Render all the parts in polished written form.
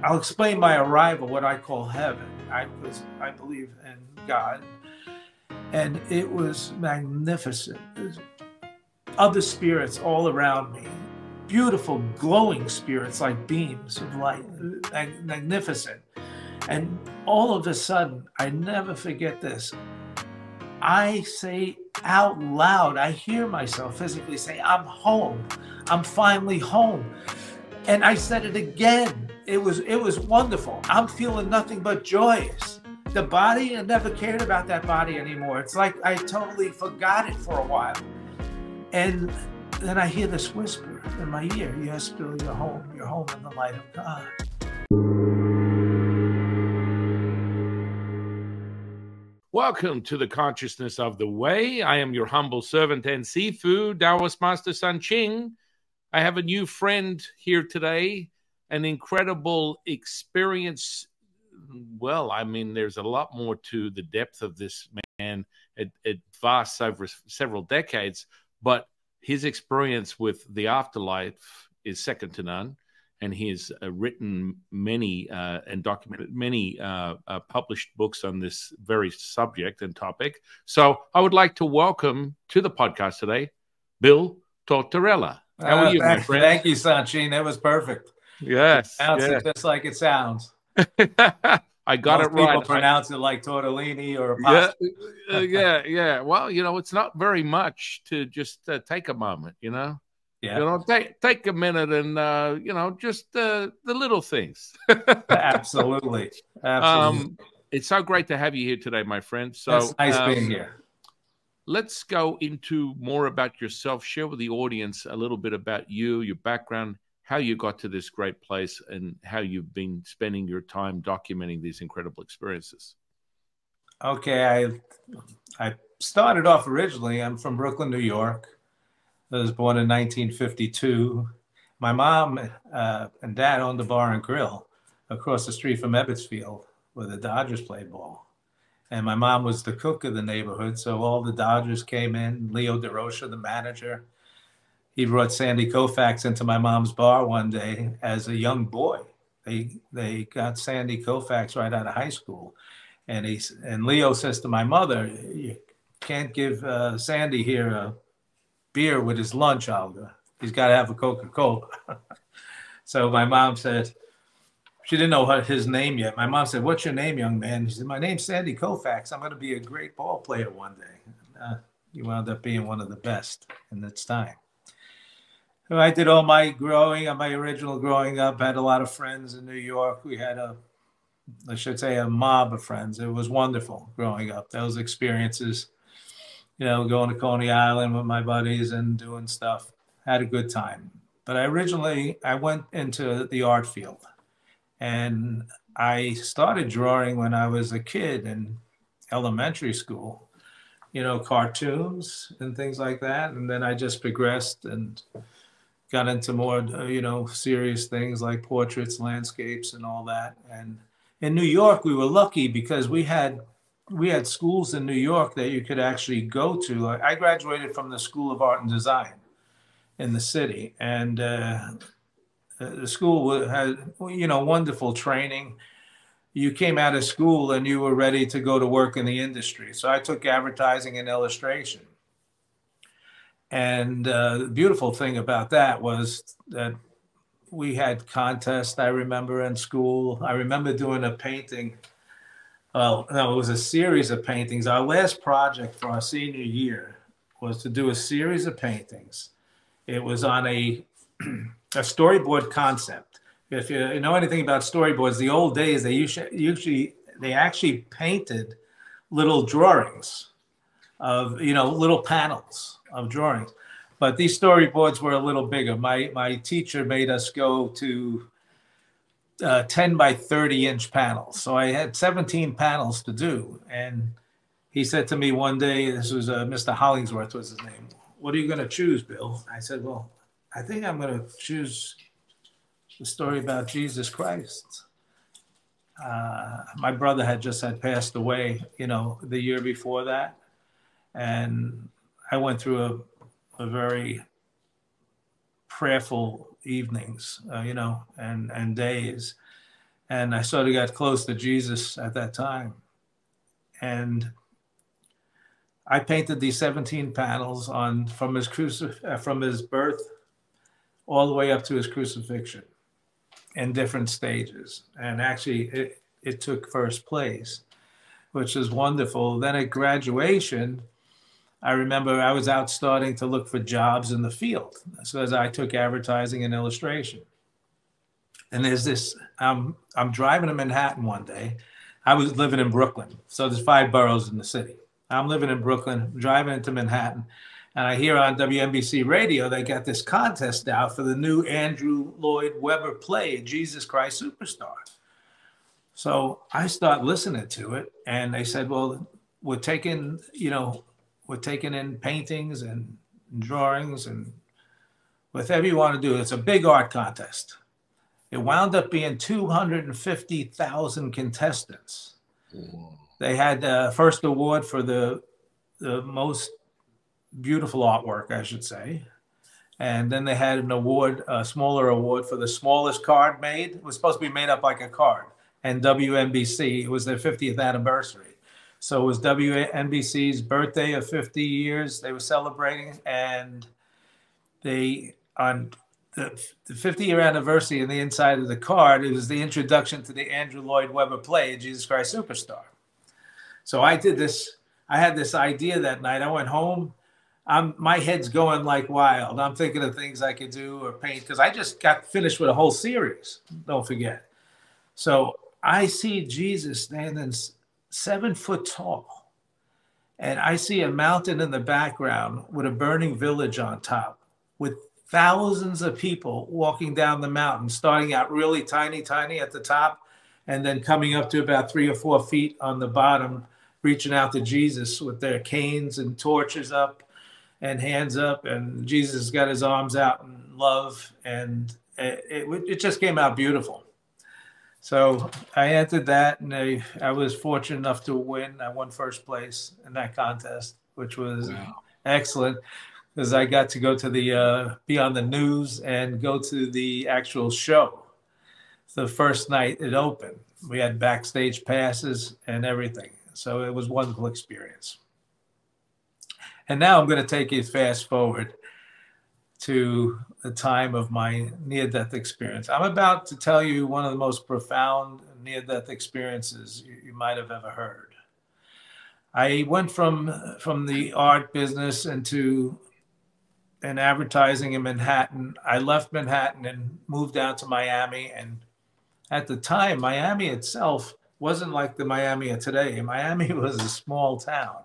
I'll explain my arrival, what I call heaven. I believe in God, and it was magnificent. There's other spirits all around me, beautiful, glowing spirits like beams of light, magnificent. And all of a sudden, I never forget this. I say out loud, I hear myself physically say, I'm home. I'm finally home. And I said it again. It was wonderful. I'm feeling nothing but joyous. The body, I never cared about that body anymore. It's like I totally forgot it for a while. And then I hear this whisper in my ear, yes, Bill, you're home. You're home in the light of God. Welcome to the Consciousness of the Way. I am your humble servant and Sifu, Taoist Master San Ching. I have a new friend here today, an incredible experience. Well, I mean, there's a lot more to the depth of this man. It vasts over several decades, but his experience with the afterlife is second to none. And he has written many and documented many published books on this very subject and topic. So I would like to welcome to the podcast today, Bill Tortortella. How are you, my friend? Thank you, Sanchin. That was perfect. Yes. It just like it sounds. I got it right. People pronounce it like tortellini or pasta. Yeah. Well, you know, it's not very much to just take a moment, you know. Yeah. You know, take a minute and, you know, just the little things. Absolutely. It's so great to have you here today, my friend. So it's nice being here. Let's go into more about yourself. Share with the audience a little bit about you, your background, how you got to this great place, and how you've been spending your time documenting these incredible experiences. Okay. I started off originally, I'm from Brooklyn, New York. I was born in 1952. My mom and dad owned a bar and grill across the street from Ebbetsfield, where the Dodgers played ball. And my mom was the cook of the neighborhood, so all the Dodgers came in. Leo DeRocha, the manager, he brought Sandy Koufax into my mom's bar one day as a young boy. They got Sandy Koufax right out of high school. And Leo says to my mother, you can't give Sandy here a beer with his lunch, Olga. He's got to have a Coca-Cola. So my mom said, she didn't know his name yet. My mom said, what's your name, young man? She said, my name's Sandy Koufax. I'm going to be a great ball player one day. He wound up being one of the best in its time. So I did all my original growing up, had a lot of friends in New York. We had a mob of friends. It was wonderful growing up. Those experiences, you know, going to Coney Island with my buddies and doing stuff. Had a good time. But I went into the art field. And I started drawing when I was a kid in elementary school, you know, cartoons and things like that. And then I just progressed and got into more, you know, serious things like portraits, landscapes, and all that. And in New York, we were lucky because we had schools in New York that you could actually go to. I graduated from the School of Art and Design in the city, and the school had, you know, wonderful training. You came out of school and you were ready to go to work in the industry. So I took advertising and illustration. And the beautiful thing about that was that we had contests, I remember, in school. I remember doing a painting. Well, no, it was a series of paintings. Our last project for our senior year was to do a series of paintings. It was on a storyboard concept. If you know anything about storyboards, the old days, they actually painted little drawings of, you know, little panels of drawings. But these storyboards were a little bigger. My teacher made us go to 10 by 30 inch panels. So I had 17 panels to do. And he said to me one day, this was Mr. Hollingsworth was his name. What are you going to choose, Bill? I said, well, I think I'm going to choose the story about Jesus Christ. My brother had passed away, you know, the year before that. And I went through a very prayerful evenings, you know, and days. And I sort of got close to Jesus at that time. And I painted these 17 panels on from his birth all the way up to his crucifixion in different stages. And actually, it took first place, which is wonderful. Then at graduation, I remember I was out starting to look for jobs in the field. So as I took advertising and illustration. And there's this, I'm driving to Manhattan one day. I was living in Brooklyn. So there's 5 boroughs in the city. I'm living in Brooklyn, driving into Manhattan. And I hear on WNBC radio, they got this contest out for the new Andrew Lloyd Webber play, Jesus Christ Superstar. So I start listening to it, and they said, well, we're taking in paintings and drawings and whatever you want to do. It's a big art contest. It wound up being 250,000 contestants. They had first award for the most beautiful artwork, I should say. And then they had an award, a smaller award for the smallest card made. It was supposed to be made up like a card. And WNBC, it was their 50th anniversary. So it was WNBC's birthday of 50 years they were celebrating. And they, on the 50-year anniversary, in the inside of the card, it was the introduction to the Andrew Lloyd Webber play, Jesus Christ Superstar. So I did this. I had this idea that night. I went home. My head's going like wild. I'm thinking of things I could do or paint because I just got finished with a whole series. Don't forget. So I see Jesus standing 7 foot tall, and I see a mountain in the background with a burning village on top, with thousands of people walking down the mountain, starting out really tiny at the top, and then coming up to about 3 or 4 feet on the bottom, reaching out to Jesus with their canes and torches up and hands up, and Jesus got his arms out in love, and it just came out beautiful. So I entered that, and I was fortunate enough to win. I won first place in that contest, which was excellent because I got to go to be on the news and go to the actual show. The first night it opened, we had backstage passes and everything. So it was a wonderful experience. And now I'm going to take you fast forward to the time of my near-death experience. I'm about to tell you one of the most profound near-death experiences you might have ever heard. I went from the art business into an advertising in Manhattan. I left Manhattan and moved down to Miami. And at the time, Miami itself wasn't like the Miami of today. Miami was a small town.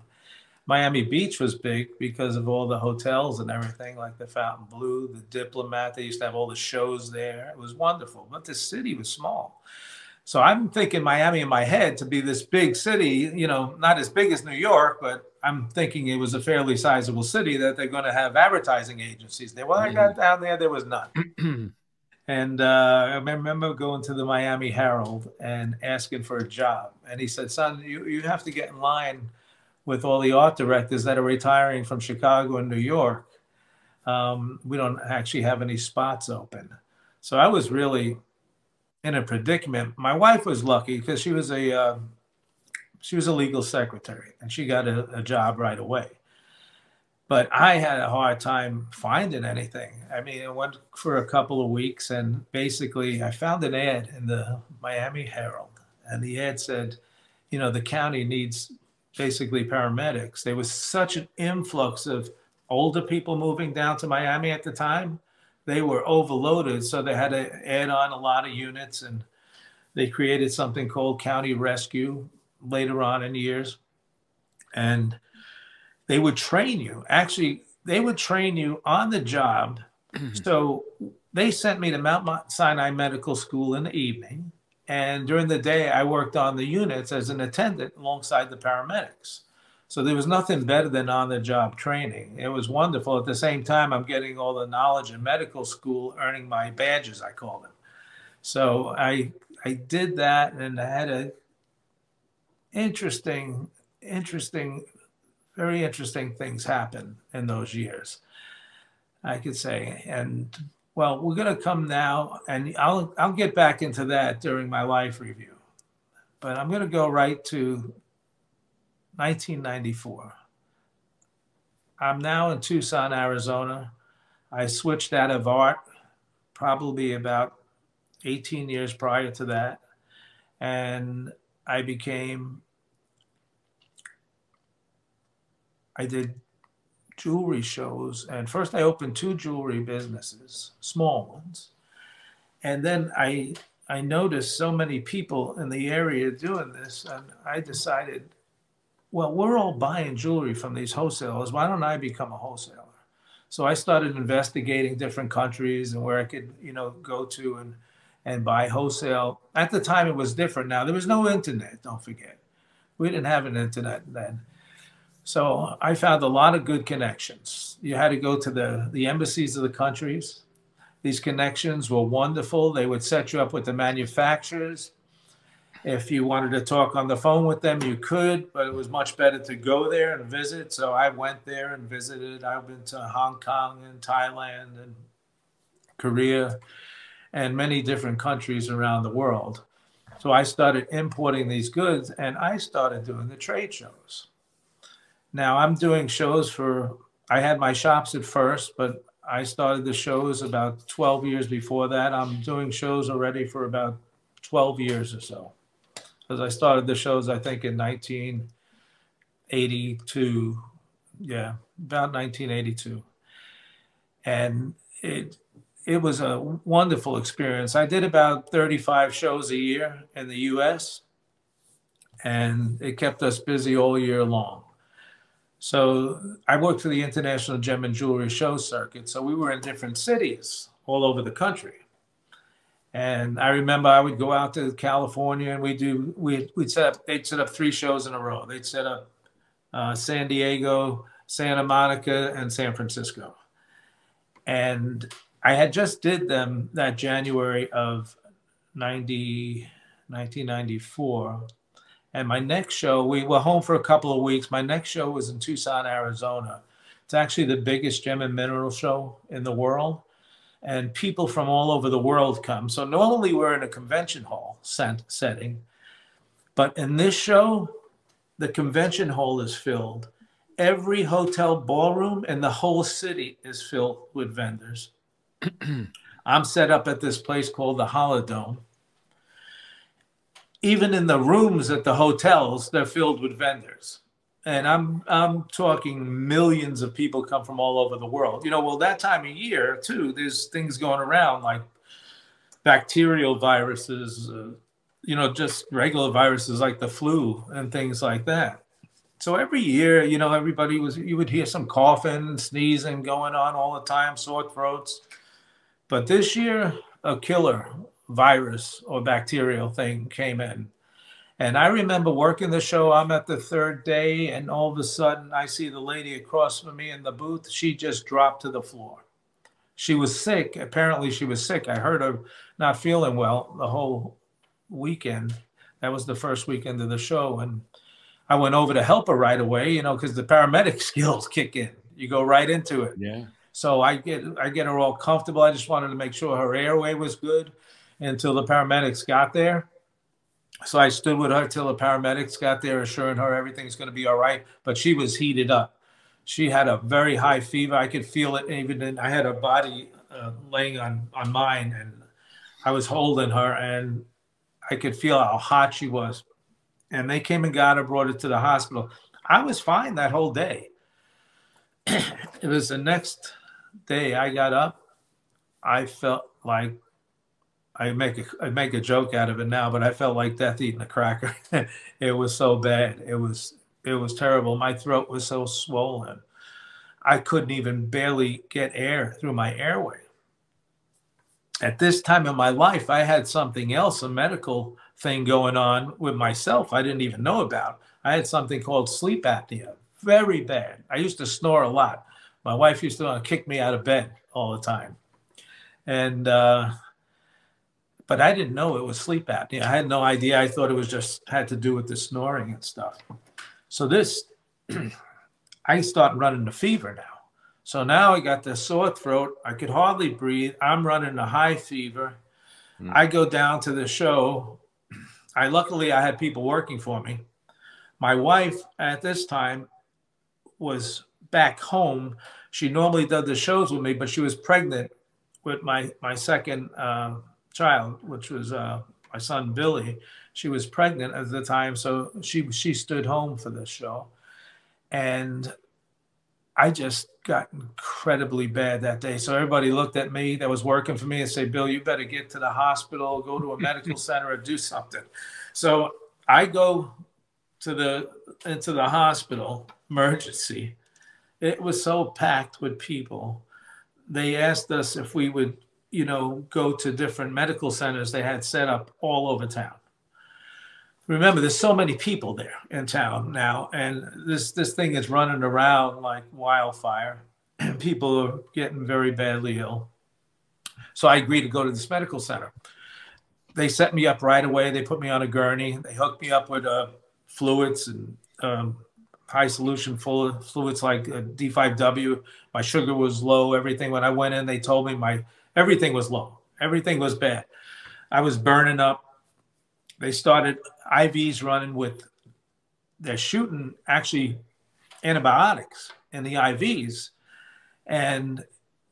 Miami Beach was big because of all the hotels and everything, like the Fontainebleau, the Diplomat. They used to have all the shows there. It was wonderful, but the city was small. So I'm thinking Miami in my head to be this big city, not as big as New York, but I'm thinking it was a fairly sizable city that they're going to have advertising agencies there. Well, I got down there was none. And I remember going to the Miami Herald and asking for a job. And he said, son, you have to get in line with all the art directors that are retiring from Chicago and New York. We don't actually have any spots open. So I was really in a predicament. My wife was lucky because she was a legal secretary and she got a job right away. But I had a hard time finding anything. I mean, it went for a couple of weeks, and basically I found an ad in the Miami Herald, and the ad said, the county needs basically paramedics. There was such an influx of older people moving down to Miami at the time. They were overloaded, so they had to add on a lot of units, and they created something called County Rescue later on in years. And they would train you. Actually, they would train you on the job. So they sent me to Mount Sinai Medical School in the evening. And during the day, I worked on the units as an attendant alongside the paramedics. So there was nothing better than on-the-job training. It was wonderful. At the same time, I'm getting all the knowledge in medical school, earning my badges, I call them. So I did that, and I had a very interesting things happen in those years, I could say. And Well, we're going to come now, and I'll get back into that during my life review. But I'm going to go right to 1994. I'm now in Tucson, Arizona. I switched out of art probably about 18 years prior to that. And I did jewelry shows. And first I opened 2 jewelry businesses, small ones. And then I noticed so many people in the area doing this. And I decided, well, we're all buying jewelry from these wholesalers. Why don't I become a wholesaler? So I started investigating different countries and where I could, go to and buy wholesale. At the time, it was different. Now, there was no internet, don't forget. We didn't have an internet then. So I found a lot of good connections. You had to go to the embassies of the countries. These connections were wonderful. They would set you up with the manufacturers. If you wanted to talk on the phone with them, you could, but it was much better to go there and visit. So I went there and visited. I've been to Hong Kong and Thailand and Korea and many different countries around the world. So I started importing these goods and I started doing the trade shows. Now I'm doing shows I had my shops at first, but I started the shows about 12 years before that. I'm doing shows already for about 12 years or so. Because I started the shows, I think, in 1982. Yeah, about 1982. And it was a wonderful experience. I did about 35 shows a year in the US, and it kept us busy all year long. So I worked for the International Gem and Jewelry Show Circuit. So we were in different cities all over the country. And I remember I would go out to California and they'd set up 3 shows in a row. They'd set up San Diego, Santa Monica, and San Francisco. And I had just did them that January of 1994. And my next show, we were home for a couple of weeks. My next show was in Tucson, Arizona. It's actually the biggest gem and mineral show in the world. And people from all over the world come. So normally we're in a convention hall setting, but in this show, the convention hall is filled. Every hotel ballroom in the whole city is filled with vendors. I'm set up at this place called the Holodome. Even in the rooms at the hotels, they're filled with vendors. And I'm talking millions of people come from all over the world. Well, that time of year, too, there's things going around like bacterial viruses, just regular viruses like the flu and things like that. So every year, you would hear some coughing, sneezing going on all the time, sore throats. But this year, a killer virus or bacterial thing came in. And I remember working the show. I'm at the 3rd day, and all of a sudden, I see the lady across from me in the booth. She just dropped to the floor. She was sick. Apparently, she was sick. I heard her not feeling well the whole weekend. That was the first weekend of the show. And I went over to help her right away, because the paramedic skills kick in. You go right into it. Yeah. So I get her all comfortable. I just wanted to make sure her airway was good until the paramedics got there. So I stood with her till the paramedics got there, assuring her everything's going to be all right. But she was heated up. She had a very high fever. I could feel it I had her body laying on mine, and I was holding her, and I could feel how hot she was. And they came and got her, brought her to the hospital. I was fine that whole day. It was the next day I got up. I felt like I make a joke out of it now, but I felt like death eating a cracker. It was so bad. It was terrible. My throat was so swollen. I couldn't even barely get air through my airway. At this time in my life, I had something else, a medical thing going on with myself I didn't even know about. I had something called sleep apnea, very bad. I used to snore a lot. My wife used to kick me out of bed all the time. And but I didn't know it was sleep apnea. I had no idea. I thought it was just had to do with the snoring and stuff. So I start running the fever now. So now I got the sore throat. I could hardly breathe. I'm running a high fever. I go down to the show. Luckily I had people working for me. My wife at this time was back home. She normally does the shows with me, but she was pregnant with my second child, which was my son Billy. She was pregnant at the time, so she stood home for the show, and I just got incredibly bad that day. So everybody looked at me that was working for me and say, "Bill, you better get to the hospital, go to a medical center, or do something." So I go into the hospital emergency. It was so packed with people. They asked us if we would, go to different medical centers they had set up all over town. Remember, there's so many people there in town now, and this thing is running around like wildfire, and people are getting very badly ill. So I agreed to go to this medical center. They set me up right away. They put me on a gurney. They hooked me up with fluids and high solution fluids like D5W. My sugar was low. Everything, when I went in, they told me everything was low. Everything was bad. I was burning up. They started IVs running they're shooting actually antibiotics in the IVs. And,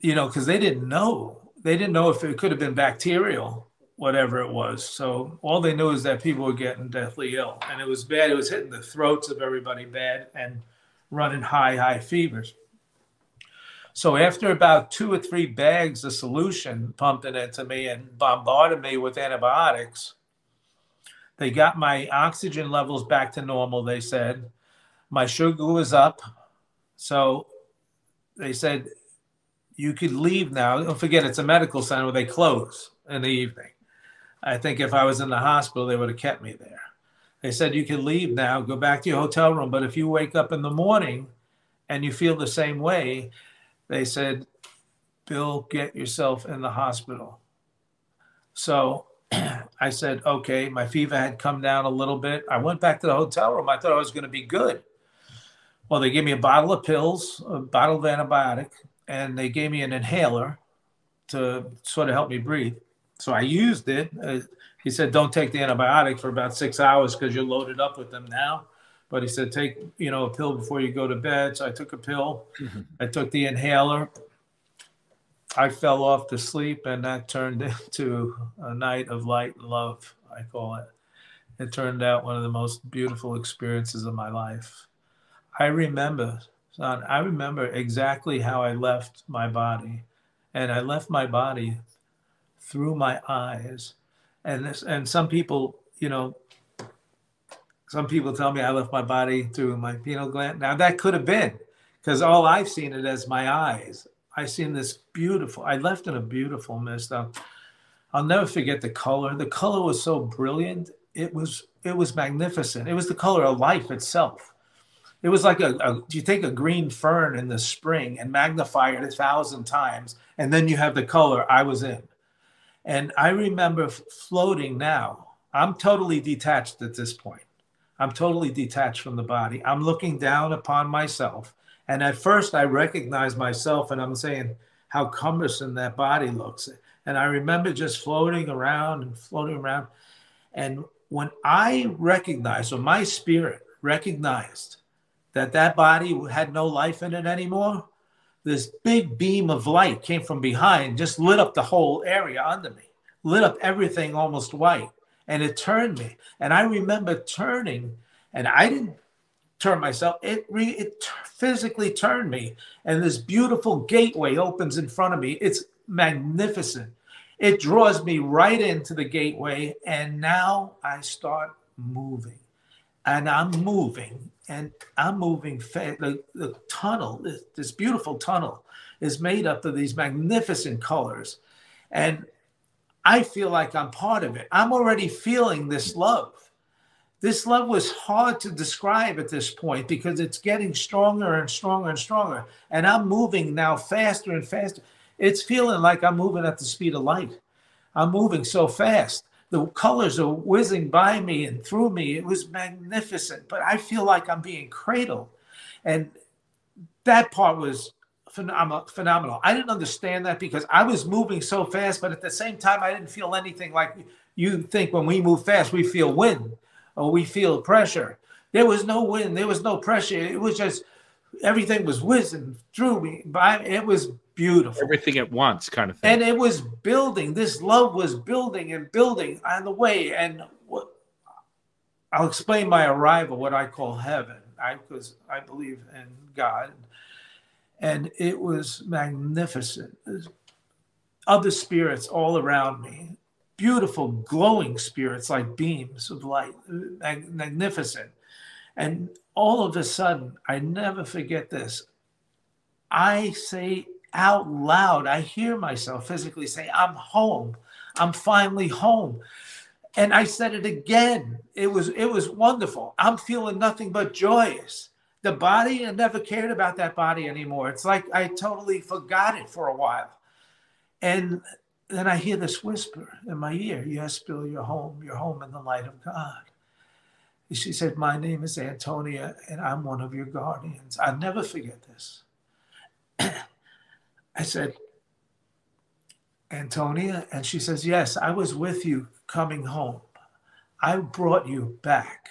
because they didn't know if it could have been bacterial, whatever it was. So all they knew is that people were getting deathly ill, and it was bad. It was hitting the throats of everybody bad and running high fevers. So after about 2 or 3 bags of solution pumped into me and bombarded me with antibiotics, they got my oxygen levels back to normal, they said. My sugar was up. So they said, you could leave now. Don't forget, it's a medical center where they close in the evening. I think if I was in the hospital, they would have kept me there. They said, you can leave now, go back to your hotel room. But if you wake up in the morning and you feel the same way, they said, Bill, get yourself in the hospital. So I said, okay, my fever had come down a little bit. I went back to the hotel room. I thought I was going to be good. Well, they gave me a bottle of pills, a bottle of antibiotic, and they gave me an inhaler to sort of help me breathe. So I used it. He said, don't take the antibiotic for about 6 hours because you're loaded up with them now. But he said, take, a pill before you go to bed. So I took a pill. I took the inhaler. I fell off to sleep, and that turned into a night of light and love, I call it. It turned out one of the most beautiful experiences of my life. I remember exactly how I left my body. And I left my body through my eyes. And some people, some people tell me I left my body through my pineal gland. Now, that could have been, because all I've seen it as my eyes. I seen this I left in a beautiful mist. I'll never forget the color. The color was so brilliant. It was magnificent. It was the color of life itself. It was like you take a green fern in the spring and magnify it 1,000 times, and then you have the color I was in. And I remember floating now. I'm totally detached at this point. I'm totally detached from the body. I'm looking down upon myself. And at first I recognized myself, and I'm saying how cumbersome that body looks. And I remember just floating around and floating around. And when I recognized, or my spirit recognized that body had no life in it anymore, this big beam of light came from behind, just lit up the whole area under me, lit up everything almost white. And it turned me. And I remember turning, and I didn't turn myself. It physically turned me. And this beautiful gateway opens in front of me. It's magnificent. It draws me right into the gateway. And now I start moving. And I'm moving. And I'm moving fast. The tunnel, this beautiful tunnel, is made up of these magnificent colors. And I feel like I'm part of it. I'm already feeling this love. This love was hard to describe at this point because it's getting stronger and stronger and stronger. And I'm moving now faster and faster. It's feeling like I'm moving at the speed of light. I'm moving so fast. The colors are whizzing by me and through me. It was magnificent, but I feel like I'm being cradled. And that part was phenomenal. I didn't understand that because I was moving so fast, but at the same time, I didn't feel anything like you think when we move fast, we feel wind or we feel pressure. There was no wind. There was no pressure. It was just everything was whizzing through me. It was beautiful. Everything at once kind of thing. And it was building. This love was building and building on the way. And I'll explain my arrival, what I call heaven, because I believe in God. And it was magnificent. Other spirits all around me, beautiful, glowing spirits like beams of light, magnificent. And all of a sudden, I never forget this. I say out loud, I hear myself physically say, I'm home. I'm finally home. And I said it again. It was wonderful. I'm feeling nothing but joyous. The body, I never cared about that body anymore. It's like I totally forgot it for a while. And then I hear this whisper in my ear, yes, Bill, you're home in the light of God. She said, my name is Antonia, and I'm one of your guardians. I'll never forget this. I said, Antonia? And she says, yes, I was with you coming home. I brought you back.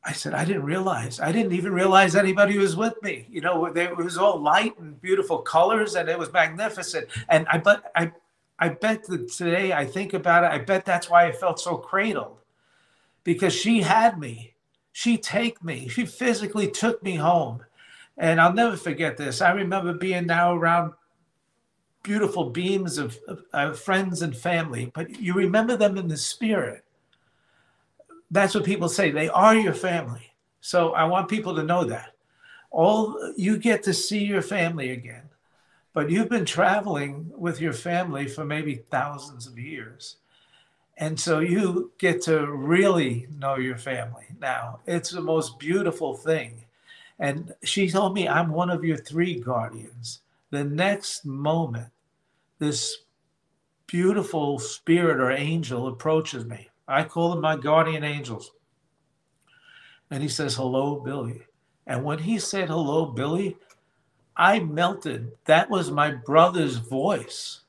I said, I didn't realize. I didn't even realize anybody was with me. You know, it was all light and beautiful colors, and it was magnificent. And I bet that today I think about it, I bet that's why I felt so cradled. Because she had me. She physically took me home. And I'll never forget this. I remember being now around beautiful beams of friends and family, but you remember them in the spirit. That's what people say. They are your family. So I want people to know that. You get to see your family again, but you've been traveling with your family for maybe thousands of years. And so you get to really know your family now. It's the most beautiful thing. And she told me, I'm one of your 3 guardians. The next moment, this beautiful spirit or angel approaches me. I call them my guardian angels. And he says, hello, Billy. And when he said, hello, Billy, I melted. That was my brother's voice.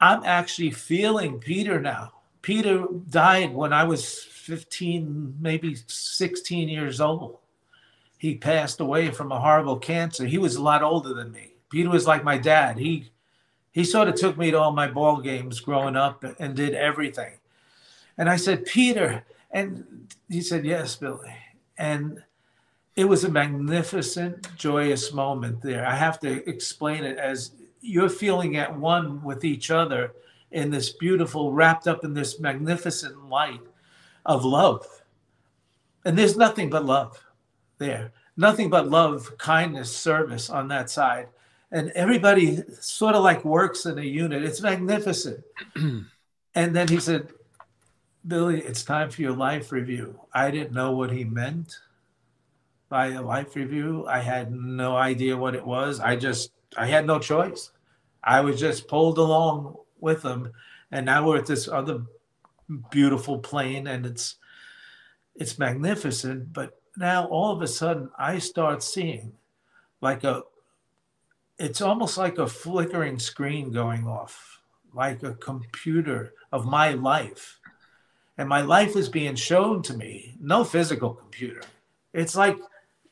I'm actually feeling Peter now. Peter died when I was 15, maybe 16 years old. He passed away from a horrible cancer. He was a lot older than me. Peter was like my dad. He sort of took me to all my ball games growing up and did everything. And I said, Peter. And he said, yes, Billy. And it was a magnificent, joyous moment there. I have to explain it as you're feeling at one with each other in this beautiful, wrapped up in this magnificent light of love. And there's nothing but love there. Nothing but love, kindness, service on that side. And everybody sort of like works in a unit. It's magnificent. And then he said, Billy, it's time for your life review. I didn't know what he meant by a life review. I had no idea what it was. I had no choice. I was just pulled along with them. And now we're at this other beautiful plane, and it's magnificent. But now all of a sudden I start seeing it's almost like a flickering screen going off, like a computer of my life. And my life is being shown to me, no physical computer. It's like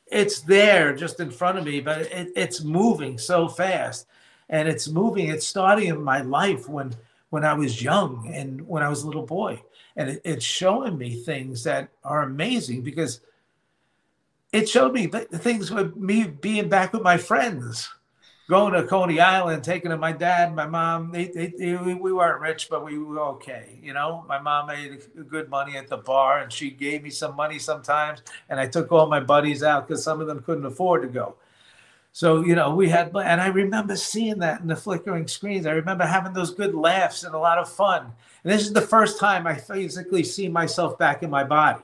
it's there just in front of me, but it's moving so fast. And it's starting in my life when I was young and when I was a little boy. And it's showing me things that are amazing because it showed me things with me being back with my friends, going to Coney Island, taking to my dad, my mom. We weren't rich, but we were okay. You know, my mom made good money at the bar, and she gave me some money sometimes. And I took all my buddies out because some of them couldn't afford to go. So, you know, and I remember seeing that in the flickering screens. I remember having those good laughs and a lot of fun. And this is the first time I physically see myself back in my body.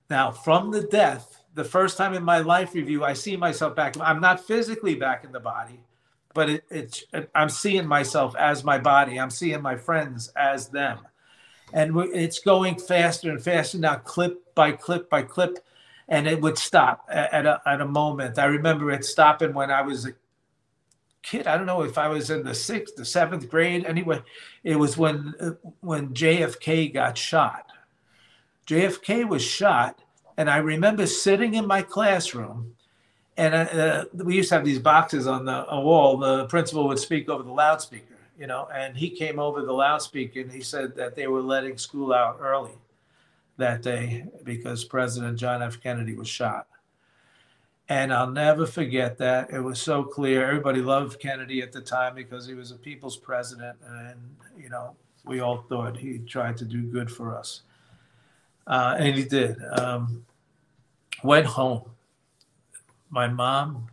Now, from the death, the first time in my life review, I see myself back. I'm not physically back in the body, but I'm seeing myself as my body. I'm seeing my friends as them. And it's going faster and faster now, clip by clip by clip. and it would stop at a moment. I remember it stopping when I was a kid. I don't know if I was in the sixth, the seventh grade. Anyway, it was when JFK got shot. JFK was shot, and I remember sitting in my classroom, and we used to have these boxes on the wall. The principal would speak over the loudspeaker, you know, and he came over the loudspeaker and he said that they were letting school out early that day because President John F. Kennedy was shot. And I'll never forget that. It was so clear. Everybody loved Kennedy at the time because he was a people's president. And, you know, we all thought he tried to do good for us. And he did. Went home. My mom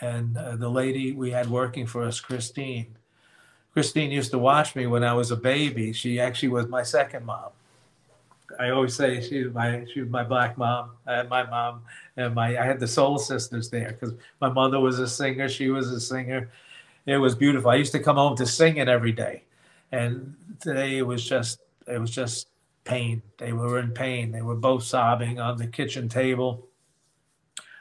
and the lady we had working for us, Christine used to watch me when I was a baby. She actually was my second mom. I always say she was my black mom. I had my mom and I had the soul sisters there because my mother was a singer. She was a singer. It was beautiful. I used to come home to sing it every day. And today it was just pain. They were in pain. They were both sobbing on the kitchen table.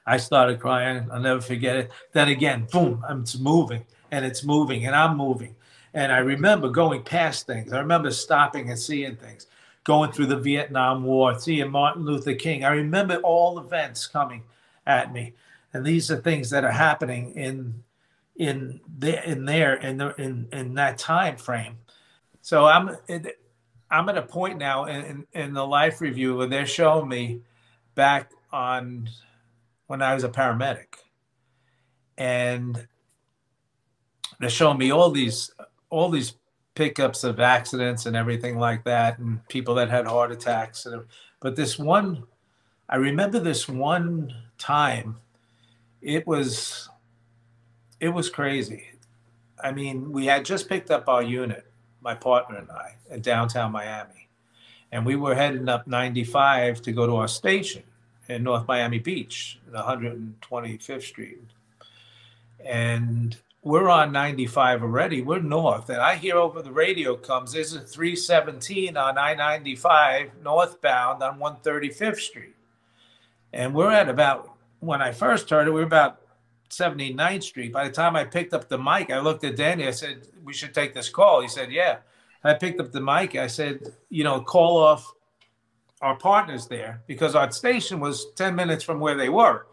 I started crying. I'll never forget it. Then again, boom, it's moving and it's moving and I'm moving. And I remember going past things. I remember stopping and seeing things, going through the Vietnam War, seeing Martin Luther King. I remember all events coming at me. And these are things that are happening in that time frame. So I'm at a point now in the life review where they're showing me back on when I was a paramedic, and they're showing me all these pickups of accidents and everything like that, and people that had heart attacks. But I remember this one time, it was crazy. I mean, we had just picked up our unit, my partner and I, in downtown Miami, and we were heading up 95 to go to our station in North Miami Beach, 125th Street. And we're on 95 already. We're north. And I hear over the radio there's a 317 on I-95 northbound on 135th Street. And we're at about, when I first heard it, we were about 79th Street. By the time I picked up the mic, I looked at Danny. I said, we should take this call. He said, yeah. I picked up the mic. I said, call off our partners there because our station was 10 minutes from where they were.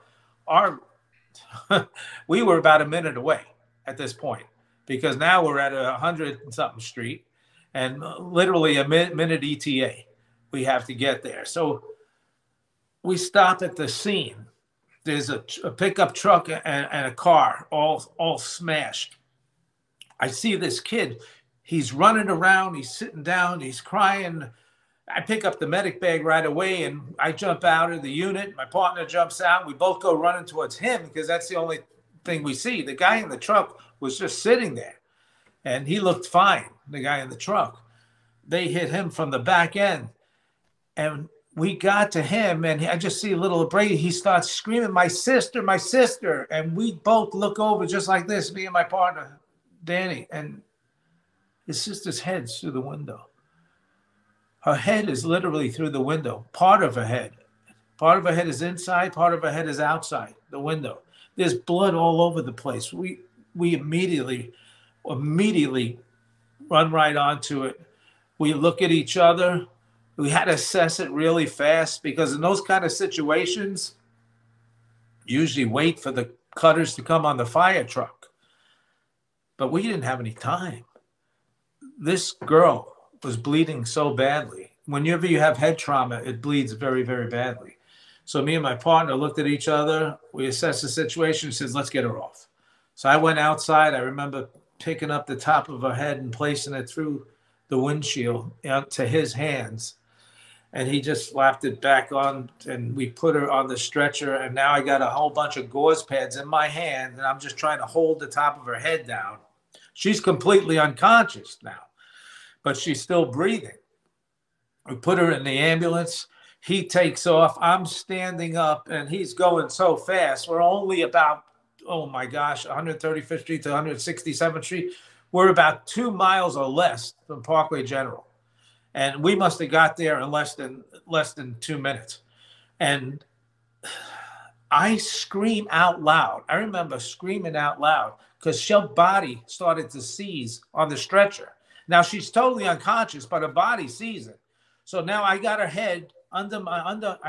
We were about a minute away at this point because now we're at 100-something street and literally a minute ETA we have to get there. So we stop at the scene. There's a pickup truck and a car all smashed. I see this kid. He's running around. He's sitting down. He's crying. I pick up the medic bag right away and I jump out of the unit. My partner jumps out. We both go running towards him because that's the only thing we see. The guy in the truck was just sitting there and he looked fine, the guy in the truck. They hit him from the back end and we got to him and I just see a little Brady. He starts screaming, my sister, my sister. And we both look over just like this, me and my partner, Danny, and his sister's head's through the window. Her head is literally through the window, part of her head. Part of her head is inside, part of her head is outside the window. There's blood all over the place. We immediately run right onto it. We look at each other. We had to assess it really fast because in those kind of situations, you usually wait for the cutters to come on the fire truck. But we didn't have any time. This girl was bleeding so badly. Whenever you have head trauma, it bleeds very, very badly. So me and my partner looked at each other. We assessed the situation and said, let's get her off. So I went outside. I remember picking up the top of her head and placing it through the windshield to his hands. And he just slapped it back on and we put her on the stretcher. And now I got a whole bunch of gauze pads in my hand and I'm just trying to hold the top of her head down. She's completely unconscious now, but she's still breathing. We put her in the ambulance. He takes off. I'm standing up and he's going so fast. We're only about, oh my gosh, 135th Street to 167th Street. We're about 2 miles or less from Parkway General. And we must have got there in less than 2 minutes. And I scream out loud. I remember screaming out loud because her body started to seize on the stretcher. Now she's totally unconscious, but her body sees it. So now I got her head I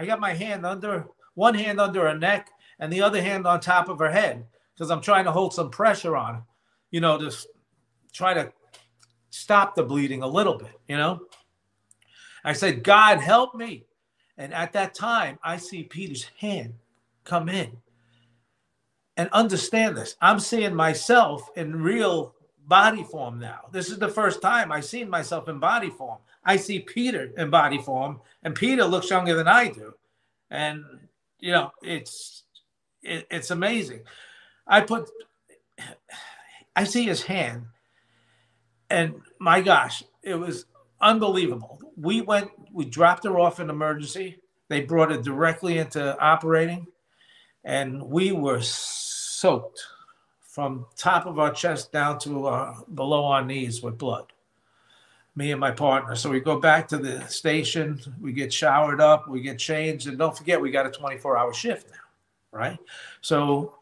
got my hand under, one hand under her neck and the other hand on top of her head because I'm trying to hold some pressure on her, to try to stop the bleeding a little bit. I said, God help me. And at that time, I see Peter's hand come in. And understand this. I'm seeing myself in real body form now. This is the first time I've seen myself in body form. I see Peter in body form, and Peter looks younger than I do. And, it's amazing. I see his hand, and my gosh, it was unbelievable. We dropped her off in emergency. They brought her directly into operating, and we were soaked from top of our chest down to below our knees with blood, me and my partner. So we go back to the station, we get showered up, we get changed, and don't forget, we got a 24-hour shift now, right? So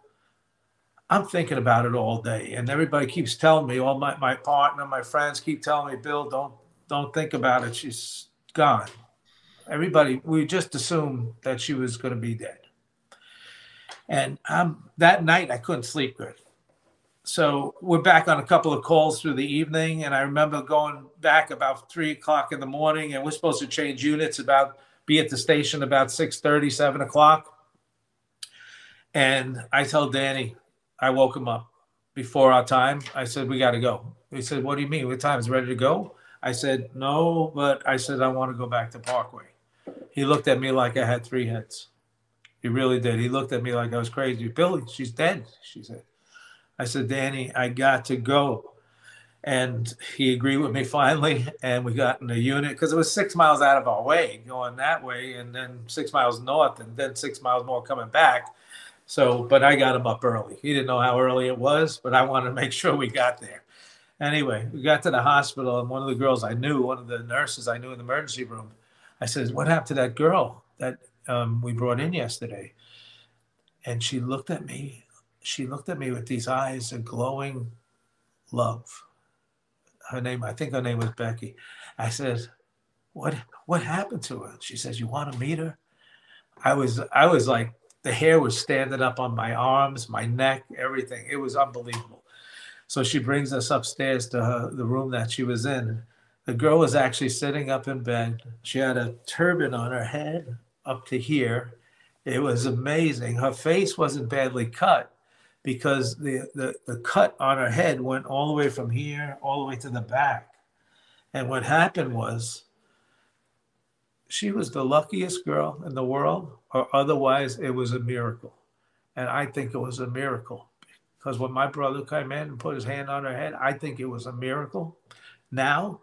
I'm thinking about it all day, and everybody keeps telling me, all my partner, my friends keep telling me, Bill, don't think about it. She's gone. Everybody, we just assumed that she was going to be dead. And that night, I couldn't sleep good. So we're back on a couple of calls through the evening, and I remember going back about 3 o'clock in the morning, and we're supposed to change units, be at the station about 6:30, 7 o'clock. And I tell Danny, I woke him up before our time. I said, we got to go. He said, what do you mean? What time is it ready to go? I said, no, but I said, I want to go back to Parkway. He looked at me like I had 3 heads. He really did. He looked at me like I was crazy. Billy, she's dead, she said. I said, Danny, I got to go. And he agreed with me finally, and we got in the unit because it was 6 miles out of our way going that way, and then 6 miles north, and then 6 miles more coming back. So, but I got him up early. He didn't know how early it was, but I wanted to make sure we got there. Anyway, we got to the hospital, and one of the girls I knew, one of the nurses I knew in the emergency room, I said, what happened to that girl that we brought in yesterday? And she looked at me. She looked at me with these eyes of glowing love. I think her name was Becky. I said, what happened to her? She says, you want to meet her? I was like, the hair was standing up on my arms, my neck, everything. It was unbelievable. So she brings us upstairs to the room that she was in. The girl was actually sitting up in bed. She had a turban on her head up to here. It was amazing. Her face wasn't badly cut because the cut on her head went all the way from here, all the way to the back. And what happened was she was the luckiest girl in the world, or otherwise it was a miracle. And I think it was a miracle because when my brother came in and put his hand on her head, I think it was a miracle. Now,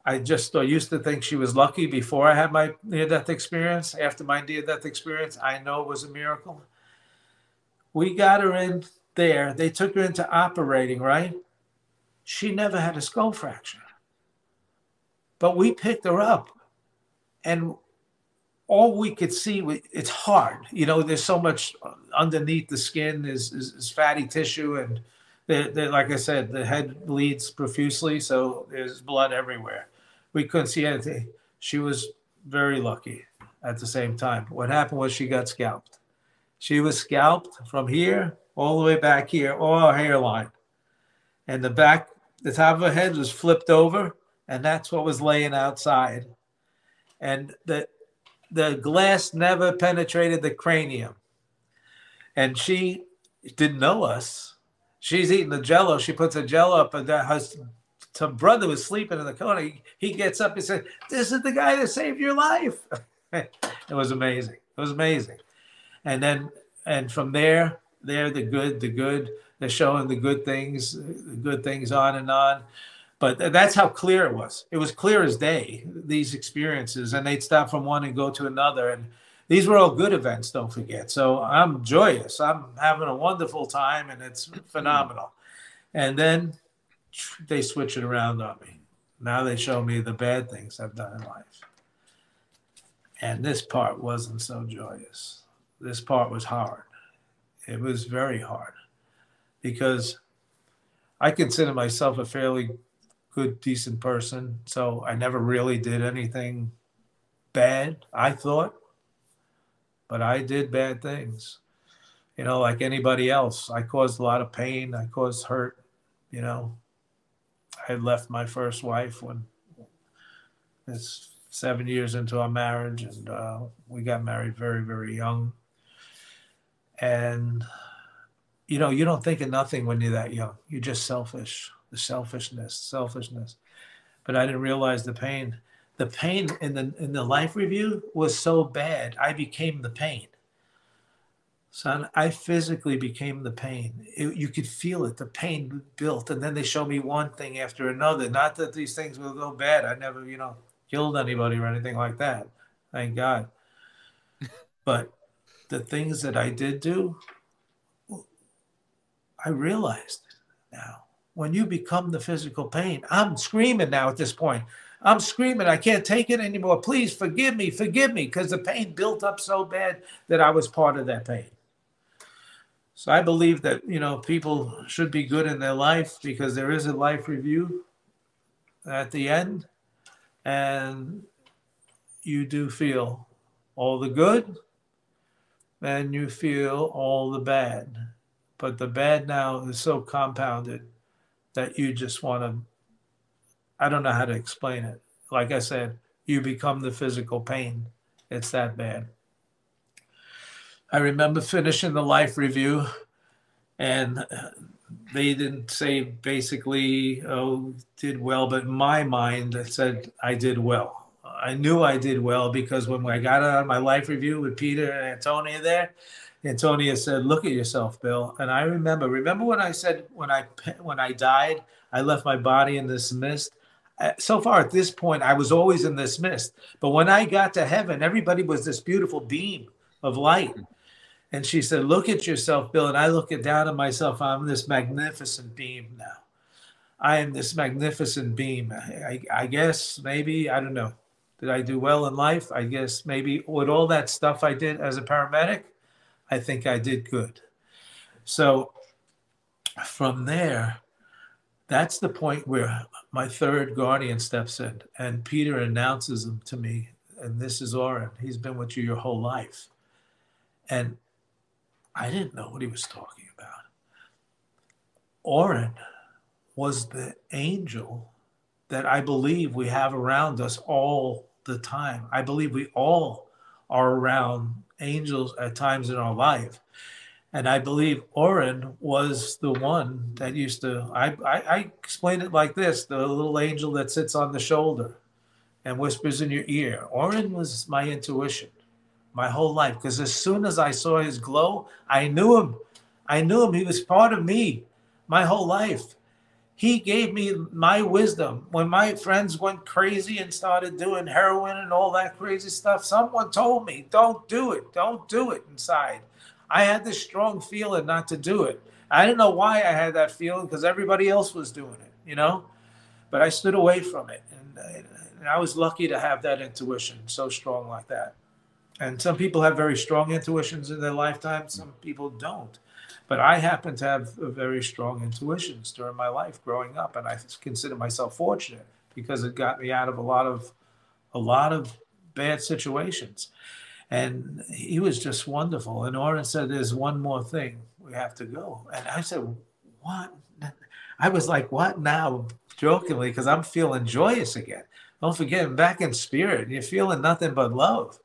I used to think she was lucky before I had my near-death experience. After my near-death experience, I know it was a miracle. We got her in there. They took her into operating, right? She never had a skull fracture. But we picked her up, and all we could see, it's hard. There's so much underneath the skin is fatty tissue, and like I said, the head bleeds profusely, so there's blood everywhere. We couldn't see anything. She was very lucky at the same time. What happened was she got scalped. She was scalped from here all the way back here, all her hairline. And the top of her head was flipped over, and that's what was laying outside. And the glass never penetrated the cranium. And she didn't know us. She's eating the Jello. She puts a Jello up, and her brother was sleeping in the corner. He gets up and said, "This is the guy that saved your life." It was amazing. It was amazing. And from there, the good. They're showing the good things on and on. But that's how clear it was. It was clear as day, these experiences, and they'd stop from one and go to another. And these were all good events, don't forget. So I'm joyous. I'm having a wonderful time, and it's phenomenal. And then they switch it around on me. Now they show me the bad things I've done in life. And this part wasn't so joyous. this part was hard. It was very hard because I consider myself a fairly good, decent person. So I never really did anything bad, I thought, but I did bad things. You know, like anybody else, I caused a lot of pain. I caused hurt. You know, I had left my first wife when it's 7 years into our marriage, and we got married very, very young. And you know, you don't think of nothing when you're that young. You're just selfish. The selfishness. But I didn't realize the pain. The pain in the life review was so bad. I became the pain. Son, I physically became the pain. You could feel it. The pain built, and then they show me one thing after another. Not that these things will go bad. I never, you know, killed anybody or anything like that. Thank God. But the things that I did do, I realized now. When you become the physical pain, I'm screaming now at this point. I'm screaming. I can't take it anymore. Please forgive me, because the pain built up so bad that I was part of that pain. So I believe that, you know, people should be good in their life because there is a life review at the end, and you do feel all the good and you feel all the bad. But the bad now is so compounded that you just want to, I don't know how to explain it. Like I said, you become the physical pain. It's that bad. I remember finishing the life review, and they didn't say basically, oh, did well, but in my mind, it said I did well. I knew I did well because when I got out of my life review with Peter and Antonia there, Antonia said, "Look at yourself, Bill." And I remember when I said when I died, I left my body in this mist. So far at this point, I was always in this mist. But when I got to heaven, everybody was this beautiful beam of light. And she said, "Look at yourself, Bill." And I look down at myself. I'm this magnificent beam now. I am this magnificent beam. I guess maybe, I don't know. Did I do well in life? I guess maybe with all that stuff I did as a paramedic, I think I did good. So from there, that's the point where my third guardian steps in, and Peter announces him to me, and this is Oren. He's been with you your whole life. And I didn't know what he was talking about. Oren was the angel that I believe we have around us all the time. I believe we all are around angels at times in our life. And I believe Oren was the one that used to, I explain it like this, the little angel that sits on the shoulder and whispers in your ear. Oren was my intuition my whole life, because as soon as I saw his glow, I knew him. I knew him. He was part of me my whole life. He gave me my wisdom. When my friends went crazy and started doing heroin and all that crazy stuff, someone told me, don't do it. Don't do it inside. I had this strong feeling not to do it. I didn't know why I had that feeling because everybody else was doing it, you know, but I stood away from it. And I was lucky to have that intuition so strong like that. And some people have very strong intuitions in their lifetime. Some people don't. But I happen to have very strong intuitions during my life growing up. And I consider myself fortunate because it got me out of a lot of bad situations. And he was just wonderful. And Oren said, "There's one more thing. We have to go." And I said, "What?" I was like, "What now?" Jokingly, because I'm feeling joyous again. Don't forget, I'm back in spirit. You're feeling nothing but love.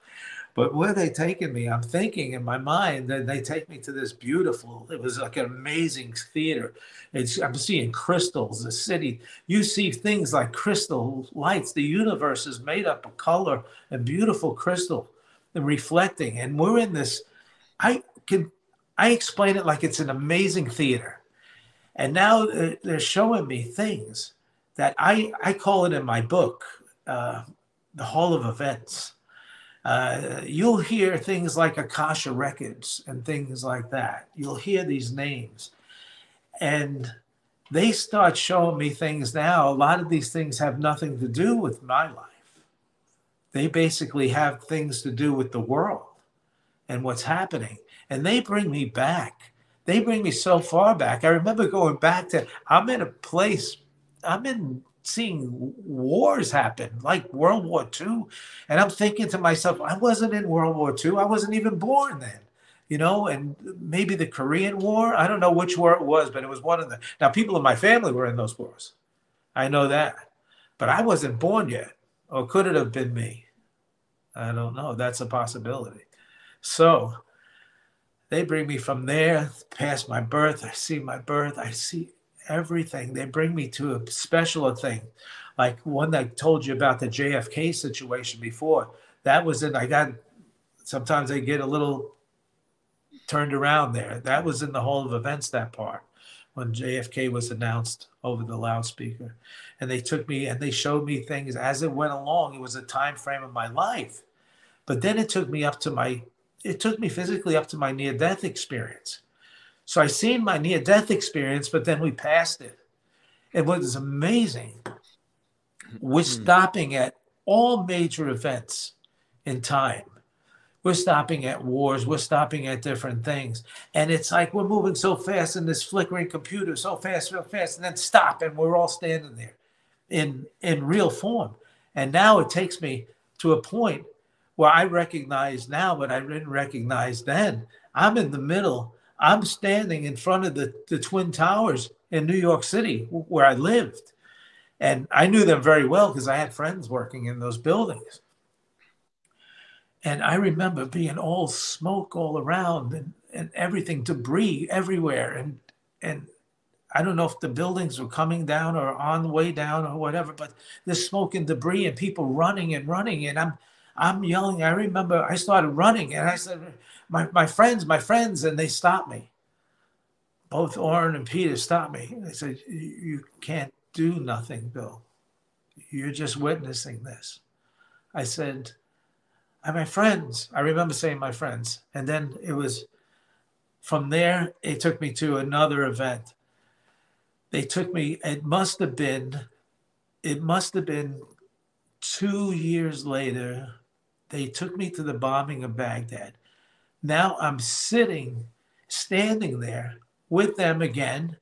But where they taking me, I'm thinking in my mind that they take me to this beautiful, it was like an amazing theater. I'm seeing crystals, the city. You see things like crystal lights. The universe is made up of color and beautiful crystal and reflecting. And we're in this, I explain it like it's an amazing theater. And now they're showing me things that I call it in my book, the Hall of Events. You'll hear things like Akasha Records and things like that. You'll hear these names. And they start showing me things now. A lot of these things have nothing to do with my life. They basically have things to do with the world. and what's happening. And they bring me back. They bring me so far back. I remember going back to, I'm in a place, I'm in seeing wars happen, like World War II. And I'm thinking to myself, I wasn't in World War II. I wasn't even born then, you know, and maybe the Korean War. I don't know which war it was, but it was one of the, now people in my family were in those wars. I know that, but I wasn't born yet. Or could it have been me? I don't know. That's a possibility. So they bring me from there past my birth. I see my birth. I see everything. They bring me to a special thing, like one that I told you about the JFK situation before. That was in, I got, sometimes I get a little turned around there. That was in the Hall of Events, that part, when JFK was announced over the loudspeaker. And they took me and they showed me things as it went along. It was a time frame of my life. But then it took me physically up to my near-death experience. So I seen my near-death experience, but then we passed it. And what is amazing, we're stopping at all major events in time. We're stopping at wars. We're stopping at different things. And it's like we're moving so fast in this flickering computer, so fast, and then stop, and we're all standing there in real form. And now it takes me to a point where I recognize now, but I didn't recognize then. I'm in the middle. I'm standing in front of the Twin Towers in New York City, where I lived. And I knew them very well because I had friends working in those buildings. And I remember being all smoke all around and everything, debris everywhere. And I don't know if the buildings were coming down or on the way down or whatever, but there's smoke and debris and people running and running. And I'm yelling. I remember I started running and I said, my friends, and they stopped me. Both Orrin and Peter stopped me. They said, you can't do nothing, Bill. You're just witnessing this. I said, my friends. I remember saying my friends. And then it was from there, it took me to another event. They took me, it must have been 2 years later. They took me to the bombing of Baghdad. Now I'm standing there with them again.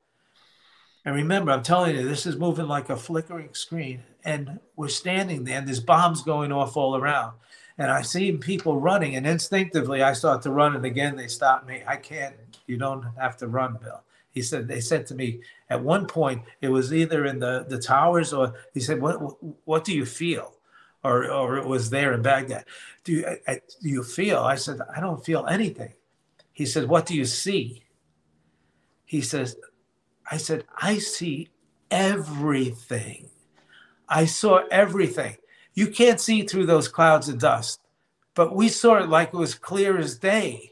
And remember, I'm telling you, this is moving like a flickering screen. And we're standing there, and there's bombs going off all around. And I see people running, and instinctively I start to run. And again, they stop me. I can't. You don't have to run, Bill. They said to me at one point, it was either in the towers or he said, what do you feel? Or it was there in Baghdad. Do you feel? I said, I don't feel anything. He said, what do you see? He says, I said, I see everything. I saw everything. You can't see through those clouds of dust, but we saw it like it was clear as day.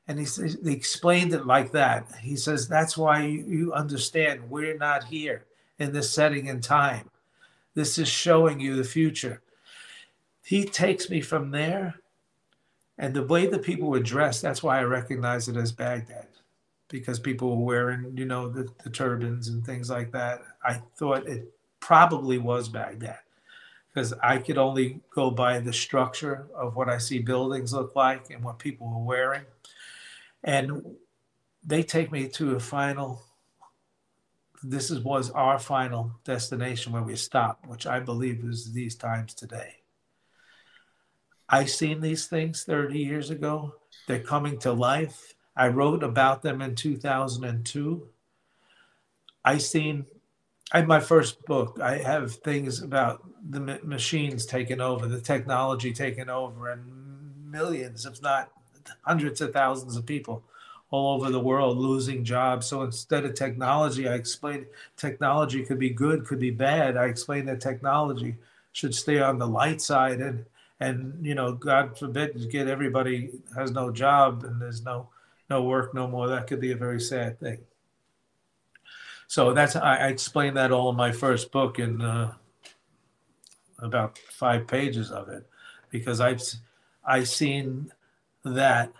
And he explained it like that. He says, that's why you understand we're not here in this setting in time. This is showing you the future. He takes me from there. And the way the people were dressed, that's why I recognize it as Baghdad, because people were wearing, the turbans and things like that. I thought it probably was Baghdad because I could only go by the structure of what I see buildings look like and what people were wearing. And they take me to was our final destination where we stopped, which I believe is these times today. I seen these things 30 years ago. They're coming to life. I wrote about them in 2002. In my first book, I have things about the machines taking over, the technology taking over, and millions, if not hundreds of thousands of people all over the world losing jobs. So instead of technology, I explained technology could be good, could be bad. I explained that technology should stay on the light side and God forbid, get everybody has no job and there's no work no more. That could be a very sad thing. So I explained that all in my first book in about 5 pages of it, because I seen that.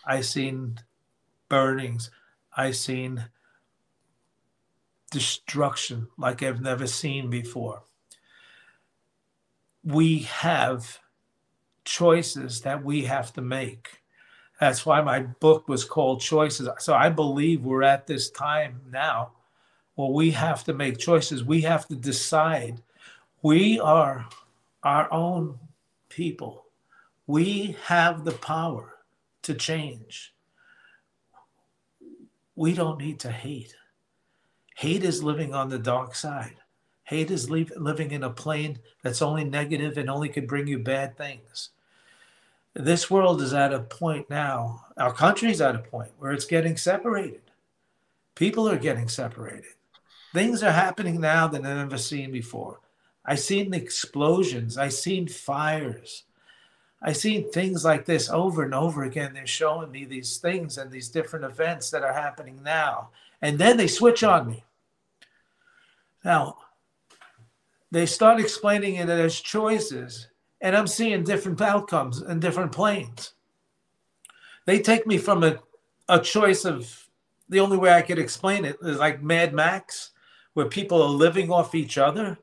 I seen burnings. I seen destruction like I've never seen before. We have choices that we have to make. That's why my book was called Choices. So I believe we're at this time now where we have to make choices. We have to decide. We are our own people. We have the power to change. We don't need to hate. Hate is living on the dark side. Hate is living in a plane that's only negative and only could bring you bad things. This world is at a point now, our country's at a point where it's getting separated. People are getting separated. Things are happening now that I've never seen before. I've seen explosions. I've seen fires. I've seen things like this over and over again. They're showing me these things and these different events that are happening now. And then they switch on me. Now, they start explaining it as choices, and I'm seeing different outcomes and different planes. They take me from a choice of, the only way I could explain it is like Mad Max, where people are living off each other.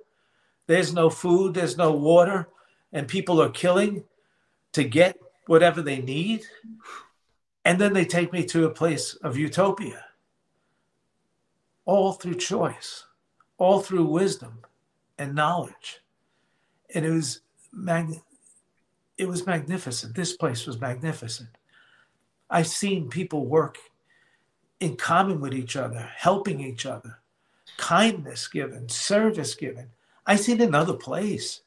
There's no food, there's no water, and people are killing to get whatever they need. And then they take me to a place of utopia, all through choice, all through wisdom and knowledge. And it was magnificent. This place was magnificent. I've seen people work in common with each other, helping each other, kindness given, service given. I've seen another place,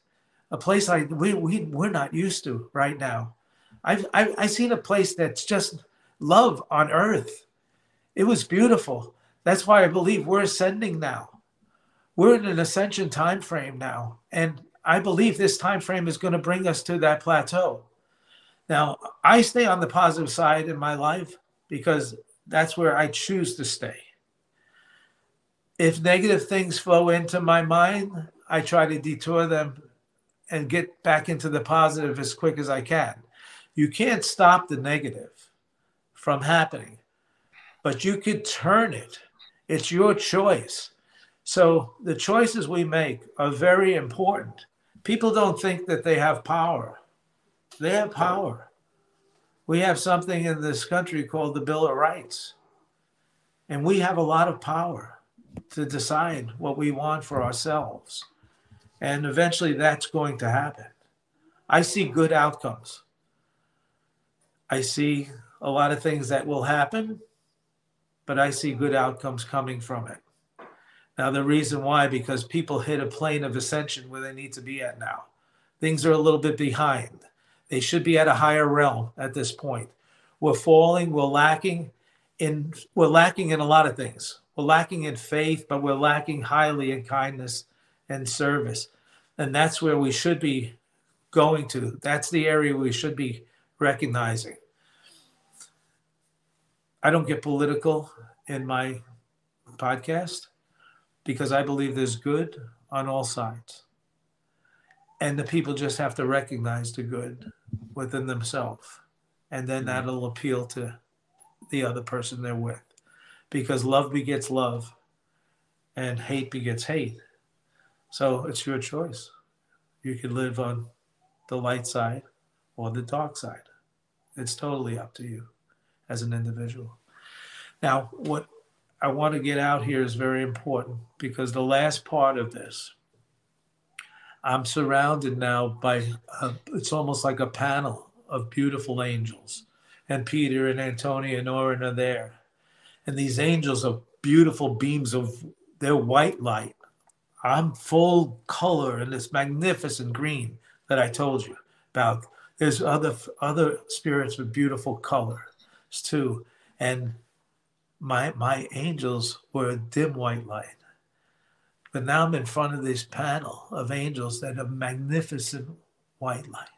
a place like we're not used to right now. I've seen a place that's just love on earth. It was beautiful. That's why I believe we're ascending now. We're in an ascension time frame now, and I believe this time frame is going to bring us to that plateau. Now, I stay on the positive side in my life because that's where I choose to stay. If negative things flow into my mind, I try to detour them and get back into the positive as quick as I can. You can't stop the negative from happening, but you could turn it. It's your choice. So the choices we make are very important. People don't think that they have power. They have power. We have something in this country called the Bill of Rights. And we have a lot of power to decide what we want for ourselves. And eventually that's going to happen. I see good outcomes. I see a lot of things that will happen, but I see good outcomes coming from it. Now, the reason why, because people hit a plane of ascension where they need to be at now. Things are a little bit behind. They should be at a higher realm at this point. We're falling, we're lacking in a lot of things. We're lacking in faith, but we're lacking highly in kindness and service. And that's where we should be going to. That's the area we should be recognizing. I don't get political in my podcast because I believe there's good on all sides. And the people just have to recognize the good within themselves. And then that'll appeal to the other person they're with. Because love begets love and hate begets hate. So it's your choice. You can live on the light side or the dark side. It's totally up to you as an individual. Now, what I want to get out here is very important because the last part of this, I'm surrounded now by, it's almost like a panel of beautiful angels. And Peter and Antonia and Oren are there. And these angels are beautiful beams of their white light. I'm full color in this magnificent green that I told you about. There's other spirits with beautiful colors too. And my angels were a dim white light. But now I'm in front of this panel of angels that have magnificent white light.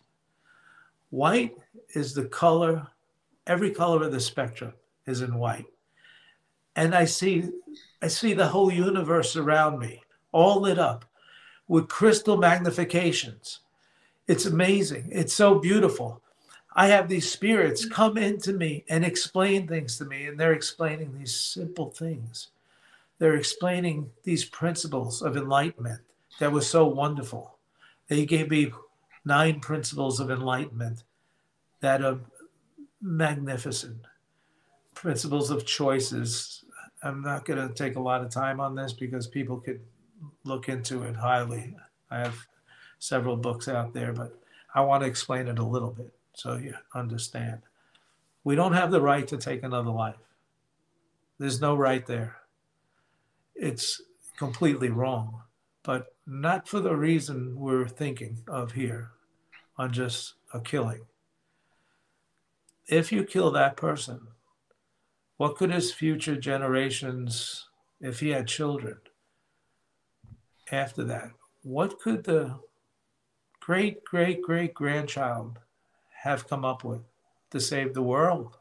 White is the color, every color of the spectrum is in white. And I see the whole universe around me, all lit up with crystal magnifications. It's amazing. It's so beautiful. I have these spirits come into me and explain things to me, and they're explaining these simple things. They're explaining these principles of enlightenment that was so wonderful. They gave me 9 principles of enlightenment that are magnificent. Principles of choices. I'm not going to take a lot of time on this because people could look into it highly. I have several books out there, but I want to explain it a little bit so you understand. We don't have the right to take another life. There's no right there. It's completely wrong, but not for the reason we're thinking of here on just a killing. If you kill that person, what could his future generations, if he had children after that, what could the great, great, great grandchild have come up with to save the world?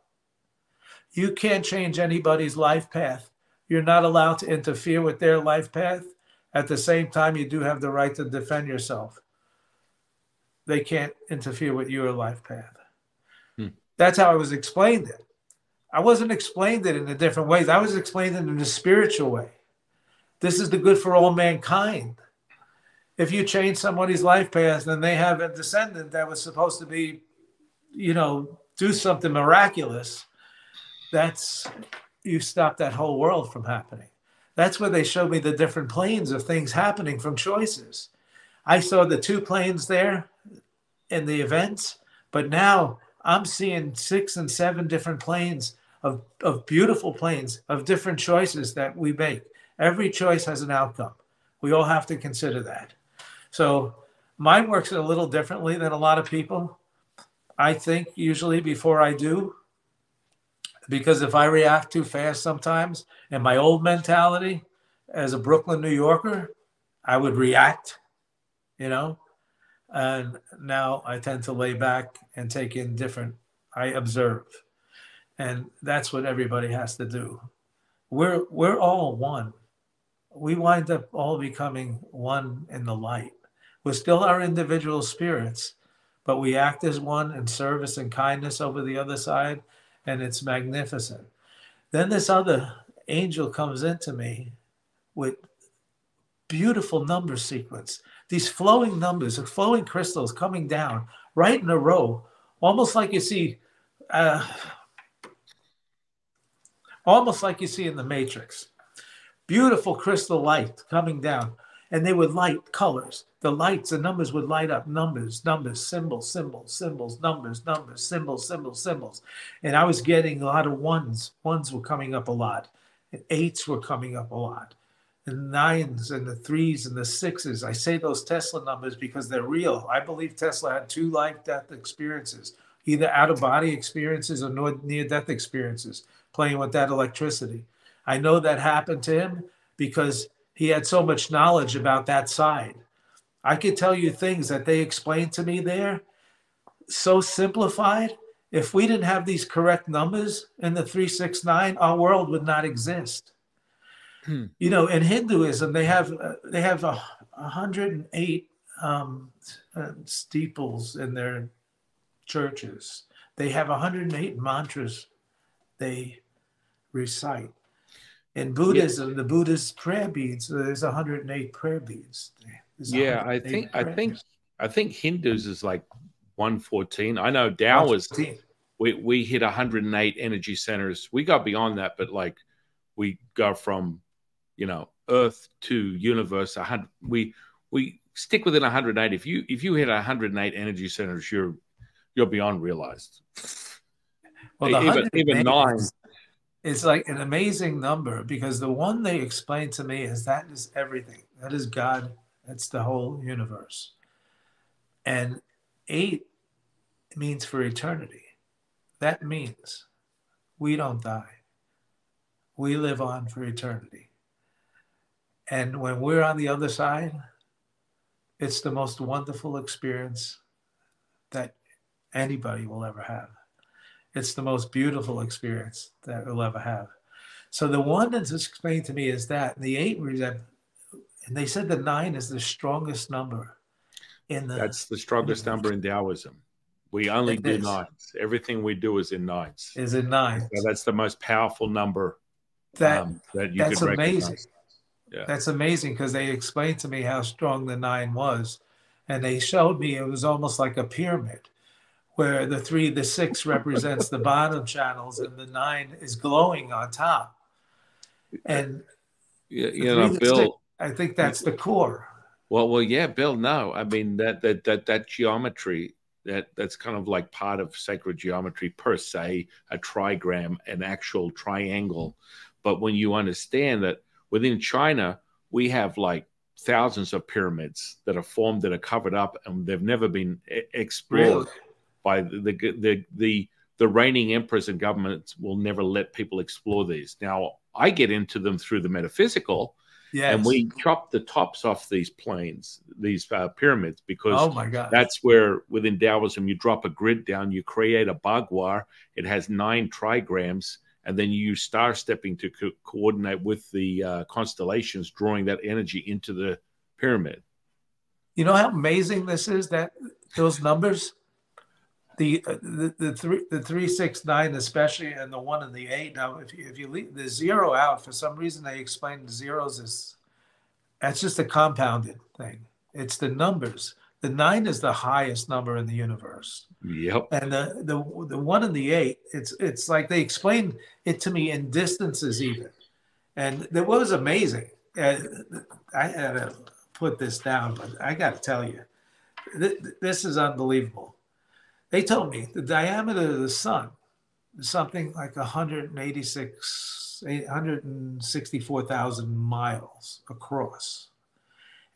You can't change anybody's life path. You're not allowed to interfere with their life path. At the same time, you do have the right to defend yourself. They can't interfere with your life path. That's how I was explained it. I wasn't explained it in the different ways. I was explained it in a spiritual way. This is the good for all mankind. If you change somebody's life path and they have a descendant that was supposed to be, do something miraculous, you stop that whole world from happening. That's where they showed me the different planes of things happening from choices. I saw the 2 planes there in the events, but now I'm seeing 6 and 7 different planes of beautiful planes of different choices that we make. Every choice has an outcome. We all have to consider that. So mine works a little differently than a lot of people. I think usually before I do, because if I react too fast sometimes, in my old mentality as a Brooklyn, New Yorker, I would react, and now I tend to lay back and take in different, I observe. And that's what everybody has to do. We're all one. We wind up all becoming one in the light. We're still our individual spirits, but we act as one in service and kindness over the other side, and it's magnificent. Then this other angel comes into me with beautiful number sequence. These flowing numbers, flowing crystals coming down right in a row, almost like you see in the Matrix. Beautiful crystal light coming down, and they would light colors. The lights, the numbers would light up. Numbers, symbols, numbers, symbols. And I was getting a lot of ones. Ones were coming up a lot. And 8s were coming up a lot. And 9s and the 3s and the 6s. I say those Tesla numbers because they're real. I believe Tesla had 2 life-death experiences, either out-of-body experiences or near-death experiences, playing with that electricity. I know that happened to him because he had so much knowledge about that side. I could tell you things that they explained to me there, so simplified. If we didn't have these correct numbers in the 369, our world would not exist. In Hinduism, they have 108 steeples in their churches. They have 108 mantras they recite. In Buddhism, the Buddhist prayer beads, there's 108 prayer beads. Yeah, I think Hindus is like 114. I know Taoism, we hit 108 energy centers. We got beyond that, but like we go from Earth to universe. We stick within 108. If you hit 108 energy centers, you're beyond realized. Well, even 9. It's like an amazing number because the one they explained to me is that is everything. That is God. That's the whole universe. And 8 means for eternity. That means we don't die. We live on for eternity. And when we're on the other side, it's the most wonderful experience that anybody will ever have. It's the most beautiful experience that we'll ever have. So the one that's explained to me is that. And the 8, and they said the 9 is the strongest number. That's the strongest number in Taoism. We only do 9s. Everything we do is in 9s. Is in 9s. So that's the most powerful number that you that's could amazing. Recognize. Yeah. That's amazing because they explained to me how strong the 9 was. And they showed me it was almost like a pyramid where the 6 represents the bottom channels and the 9 is glowing on top. And the 3 to 6, Bill, I think that's the core. well, yeah, Bill. No, I mean that geometry, that's kind of like part of sacred geometry per se, a trigram, an actual triangle. But when you understand that within China, we have like thousands of pyramids that are formed, that are covered up, and they've never been explored. Really? By the reigning emperors and governments will never let people explore these. Now, I get into them through the metaphysical. Yes. And we chop the tops off these planes, these pyramids, because oh my God, that's where within Taoism you drop a grid down, you create a bagua. It has 9 trigrams, and then you use star stepping to coordinate with the constellations, drawing that energy into the pyramid. You know how amazing this is, that those numbers, the 3, 6, 9 especially, and the 1 and the 8. Now, if you leave the 0 out, for some reason they explain the zeros as that's just a compounded thing. It's the numbers. The 9 is the highest number in the universe. Yep. And the 1 and the 8, it's like they explained it to me in distances even. And what was amazing, I had to put this down, but I got to tell you, this is unbelievable. They told me the diameter of the sun is something like 164,000 miles across.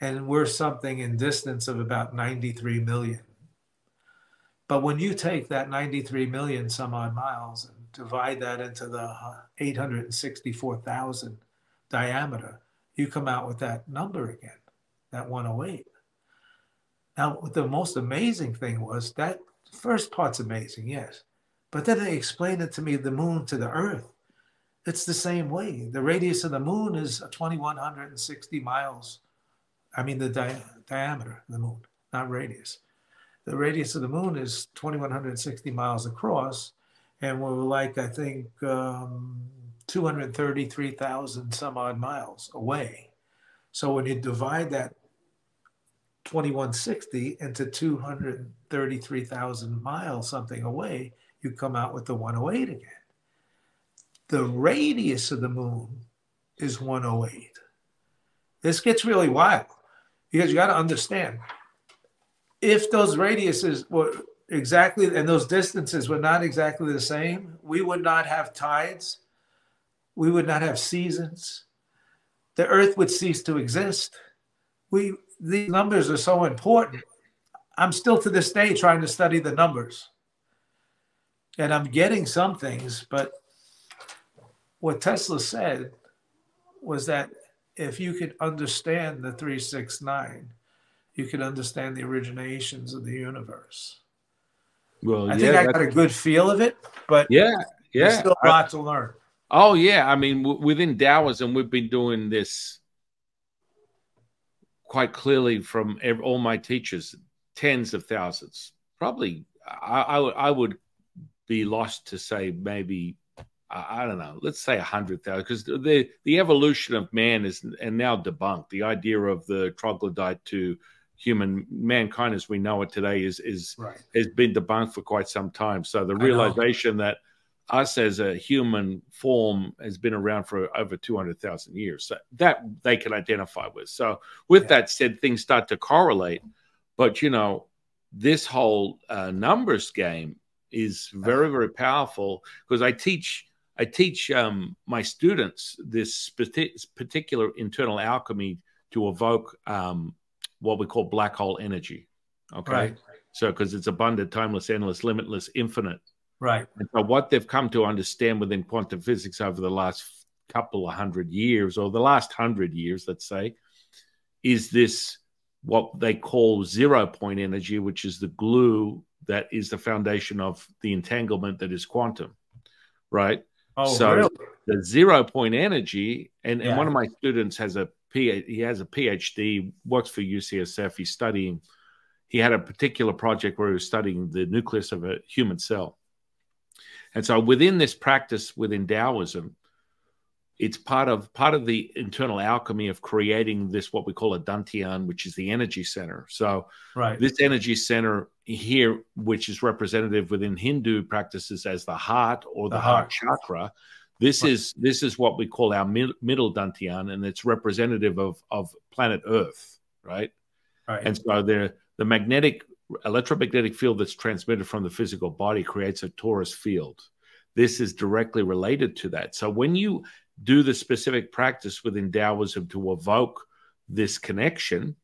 And we're something in distance of about 93 million. But when you take that 93 million some odd miles and divide that into the 864,000 diameter, you come out with that number again, that 108. Now, the most amazing thing was that first part's amazing, yes. But then they explained it to me, the moon to the earth. It's the same way. The radius of the moon is 2,160 miles. I mean, the diameter of the moon, not radius. The radius of the moon is 2,160 miles across. And we're like, I think, 233,000 some odd miles away. So when you divide that 2160 into 233,000 miles something away, you come out with the 108 again. The radius of the moon is 108. This gets really wild because you got to understand, if those radiuses were exactly, and those distances were not exactly the same, we would not have tides. We would not have seasons. The earth would cease to exist. These numbers are so important. I'm still to this day trying to study the numbers. And I'm getting some things, but what Tesla said was that if you could understand the 369, you could understand the originations of the universe. Well, I think I got a good feel of it, but there's still a lot to learn. Oh, yeah. I mean, within Taoism, we've been doing this quite clearly from all my teachers, tens of thousands. Probably, I would be lost to say maybe, I don't know, let's say 100,000, because the evolution of man is and now debunked. The idea of the troglodyte to mankind as we know it today has been debunked for quite some time. So the realization that us as a human form has been around for over 200,000 years, so that they can identify with. So with that said, things start to correlate. But, you know, this whole numbers game is very, very powerful, because I teach my students this particular internal alchemy to evoke what we call black hole energy. Okay. Right. So, because it's abundant, timeless, endless, limitless, infinite. Right. And so what they've come to understand within quantum physics over the last couple of 100 years, or the last 100 years, let's say, is this what they call 0 point energy, which is the glue that is the foundation of the entanglement that is quantum, right? Oh, so really? The 0 point energy, and one of my students has a PhD, works for UCSF. He had a particular project where he was studying the nucleus of a human cell. And so within this practice, within Taoism, it's part of the internal alchemy of creating this, what we call a dantian, which is the energy center. So this energy center here, which is representative within Hindu practices as the heart or the heart chakra, this is what we call our middle dantian, and it's representative of planet Earth, right? And so the electromagnetic field that's transmitted from the physical body creates a torus field. This is directly related to that. So when you do the specific practice within Taoism to evoke this connection,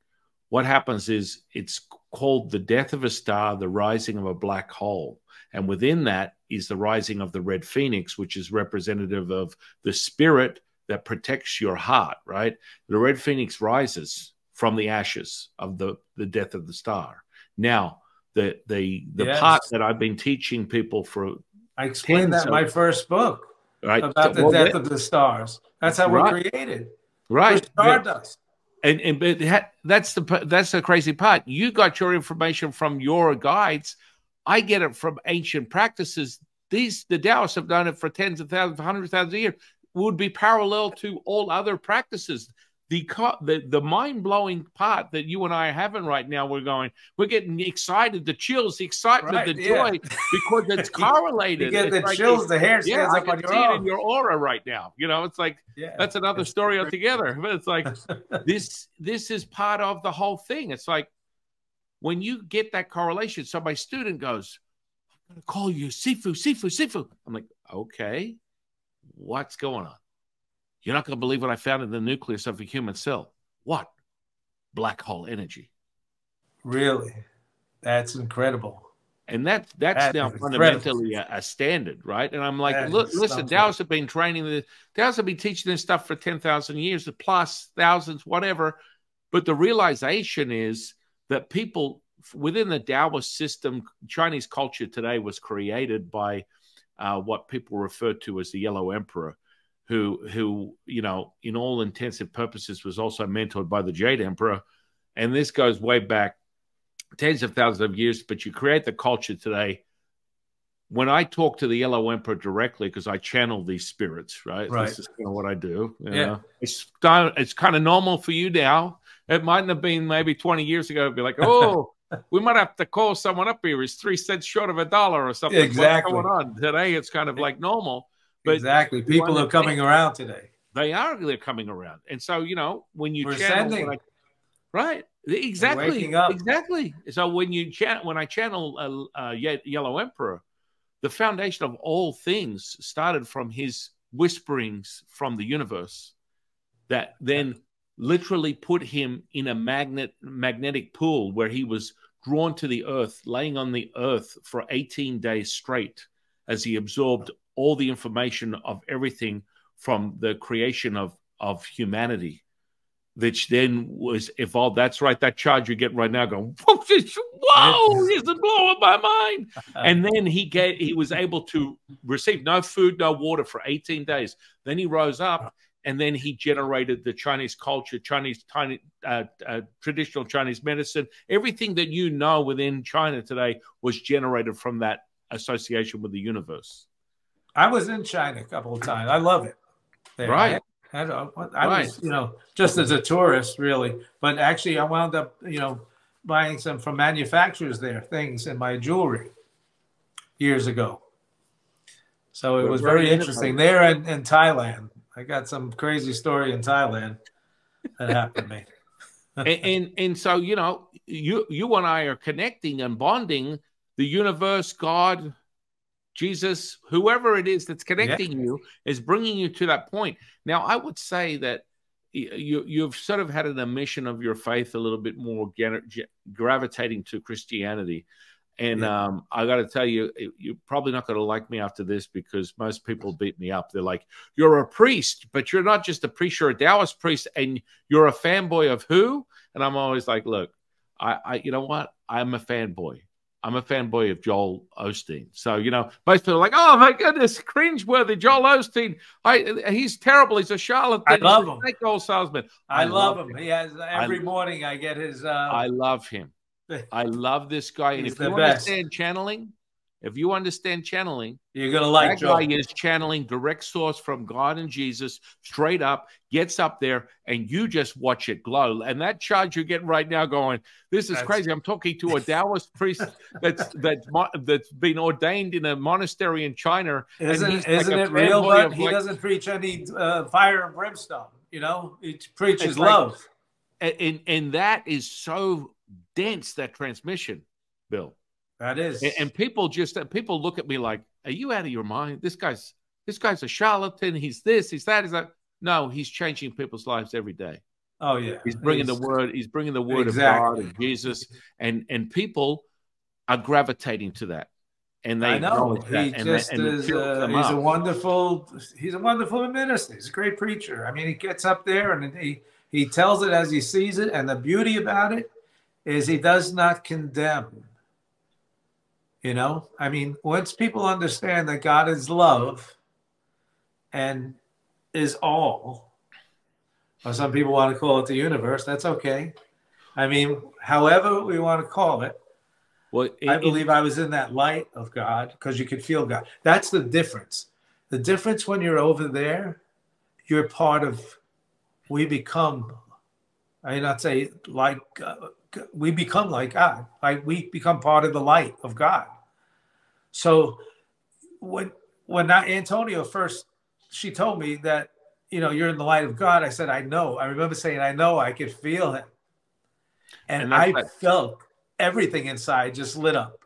what happens is it's called the death of a star, the rising of a black hole. And within that is the rising of the red phoenix, which is representative of the spirit that protects your heart, right? The red phoenix rises from the ashes of the death of the star. Now, the part that I've been teaching people for... I explained that in my first book. Right. About the death of the stars. That's how we're created. Right. We're stardust. But that's the crazy part. You got your information from your guides. I get it from ancient practices. The Taoists have done it for tens of thousands, hundreds of thousands of years. It would be parallel to all other practices. The mind-blowing part that you and I are having right now, we're getting excited, the chills, the excitement, the joy, because it's correlated. You get the chills, the hair stands up on your arm. I can see it in your aura right now. You know, it's like, that's another story altogether. But it's like, this is part of the whole thing. It's like, when you get that correlation, so my student goes, I'm going to call you Sifu. I'm like, okay, what's going on? You're not going to believe what I found in the nucleus of a human cell. What? Black hole energy. Really? That's incredible. And that's now fundamentally a standard, right? And I'm like, look, listen, Taoists have been Taoists have been teaching this stuff for 10,000 years, plus thousands, whatever. But the realization is that people within the Taoist system, Chinese culture today was created by what people refer to as the Yellow Emperor, who, you know, in all intensive purposes was also mentored by the Jade Emperor. And this goes way back tens of thousands of years, but you create the culture today. When I talk to the Yellow Emperor directly, because I channel these spirits, right? This is kind of what I do. You know? It's kind of normal for you now. It mightn't have been maybe 20 years ago. It'd be like, oh, we might have to call someone up here. He's 3 cents short of $1 or something. Exactly. What's going on? Today, it's kind of like normal. But exactly. People are coming around today. They're coming around. And so, you know, when you channel, right. Exactly. Waking up. Exactly. So when I channel Yellow Emperor, the foundation of all things started from his whisperings from the universe that then literally put him in a magnetic pool where he was drawn to the earth, laying on the earth for 18 days straight as he absorbed all the information of everything from the creation of humanity, which then was evolved. That's right. That charge you get right now going, whoa, this is blowing my mind. And then he was able to receive no food, no water for 18 days. Then he rose up and then he generated the Chinese culture, traditional Chinese medicine. Everything that you know within China today was generated from that association with the universe. I was in China a couple of times. I love it. There. Right. I was, you know, just as a tourist, really. But actually, I wound up, you know, buying some from manufacturers there, things in my jewelry years ago. So it was very interesting. There in Thailand. I got some crazy story in Thailand that happened to me. and so, you know, you and I are connecting and bonding. The universe, God, Jesus, whoever it is that's connecting you is bringing you to that point. Now, I would say that you've sort of had an emission of your faith a little bit more gravitating to Christianity. And I got to tell you, you're probably not going to like me after this because most people beat me up. They're like, you're a priest, but you're not just a priest, you're a Taoist priest, and you're a fanboy of who? And I'm always like, look, you know what? I'm a fanboy. I'm a fanboy of Joel Osteen. So, you know, most people are like, oh, my goodness, cringeworthy Joel Osteen. He's terrible. He's a charlatan. I love him. He's a gold salesman. I love him. He has every morning I get his. I love him. I love this guy. And if you understand channeling, if you understand channeling, you're going to like that Joe. guy is channeling direct source from God and Jesus, straight up, gets up there, and you just watch it glow. And that charge you're getting right now going, this is crazy. I'm talking to a Taoist priest that's been ordained in a monastery in China. Isn't and it real? But he doesn't preach any fire and brimstone. You know, he preaches love. And that is so dense, that transmission, Bill. That is. And people look at me like, are you out of your mind? This guy's a charlatan. He's this, he's that, he's that. No, he's changing people's lives every day. Oh yeah. He's bringing the word of God and Jesus, and people are gravitating to that. And they know he's a wonderful minister. He's a great preacher. I mean, he gets up there and he tells it as he sees it, and the beauty about it is he does not condemn. You know, I mean, once people understand that God is love and is all, or some people want to call it the universe, that's okay. I mean, however we want to call it. Well, I believe I was in that light of God because you could feel God. That's the difference. The difference when you're over there, you're part of, we become, I mean, not say like, we become like God. Like we become part of the light of God. So when Antonio first, she told me that, you know, you're in the light of God. I said, I know. I remember saying, I know, I could feel him. And I felt everything inside just lit up.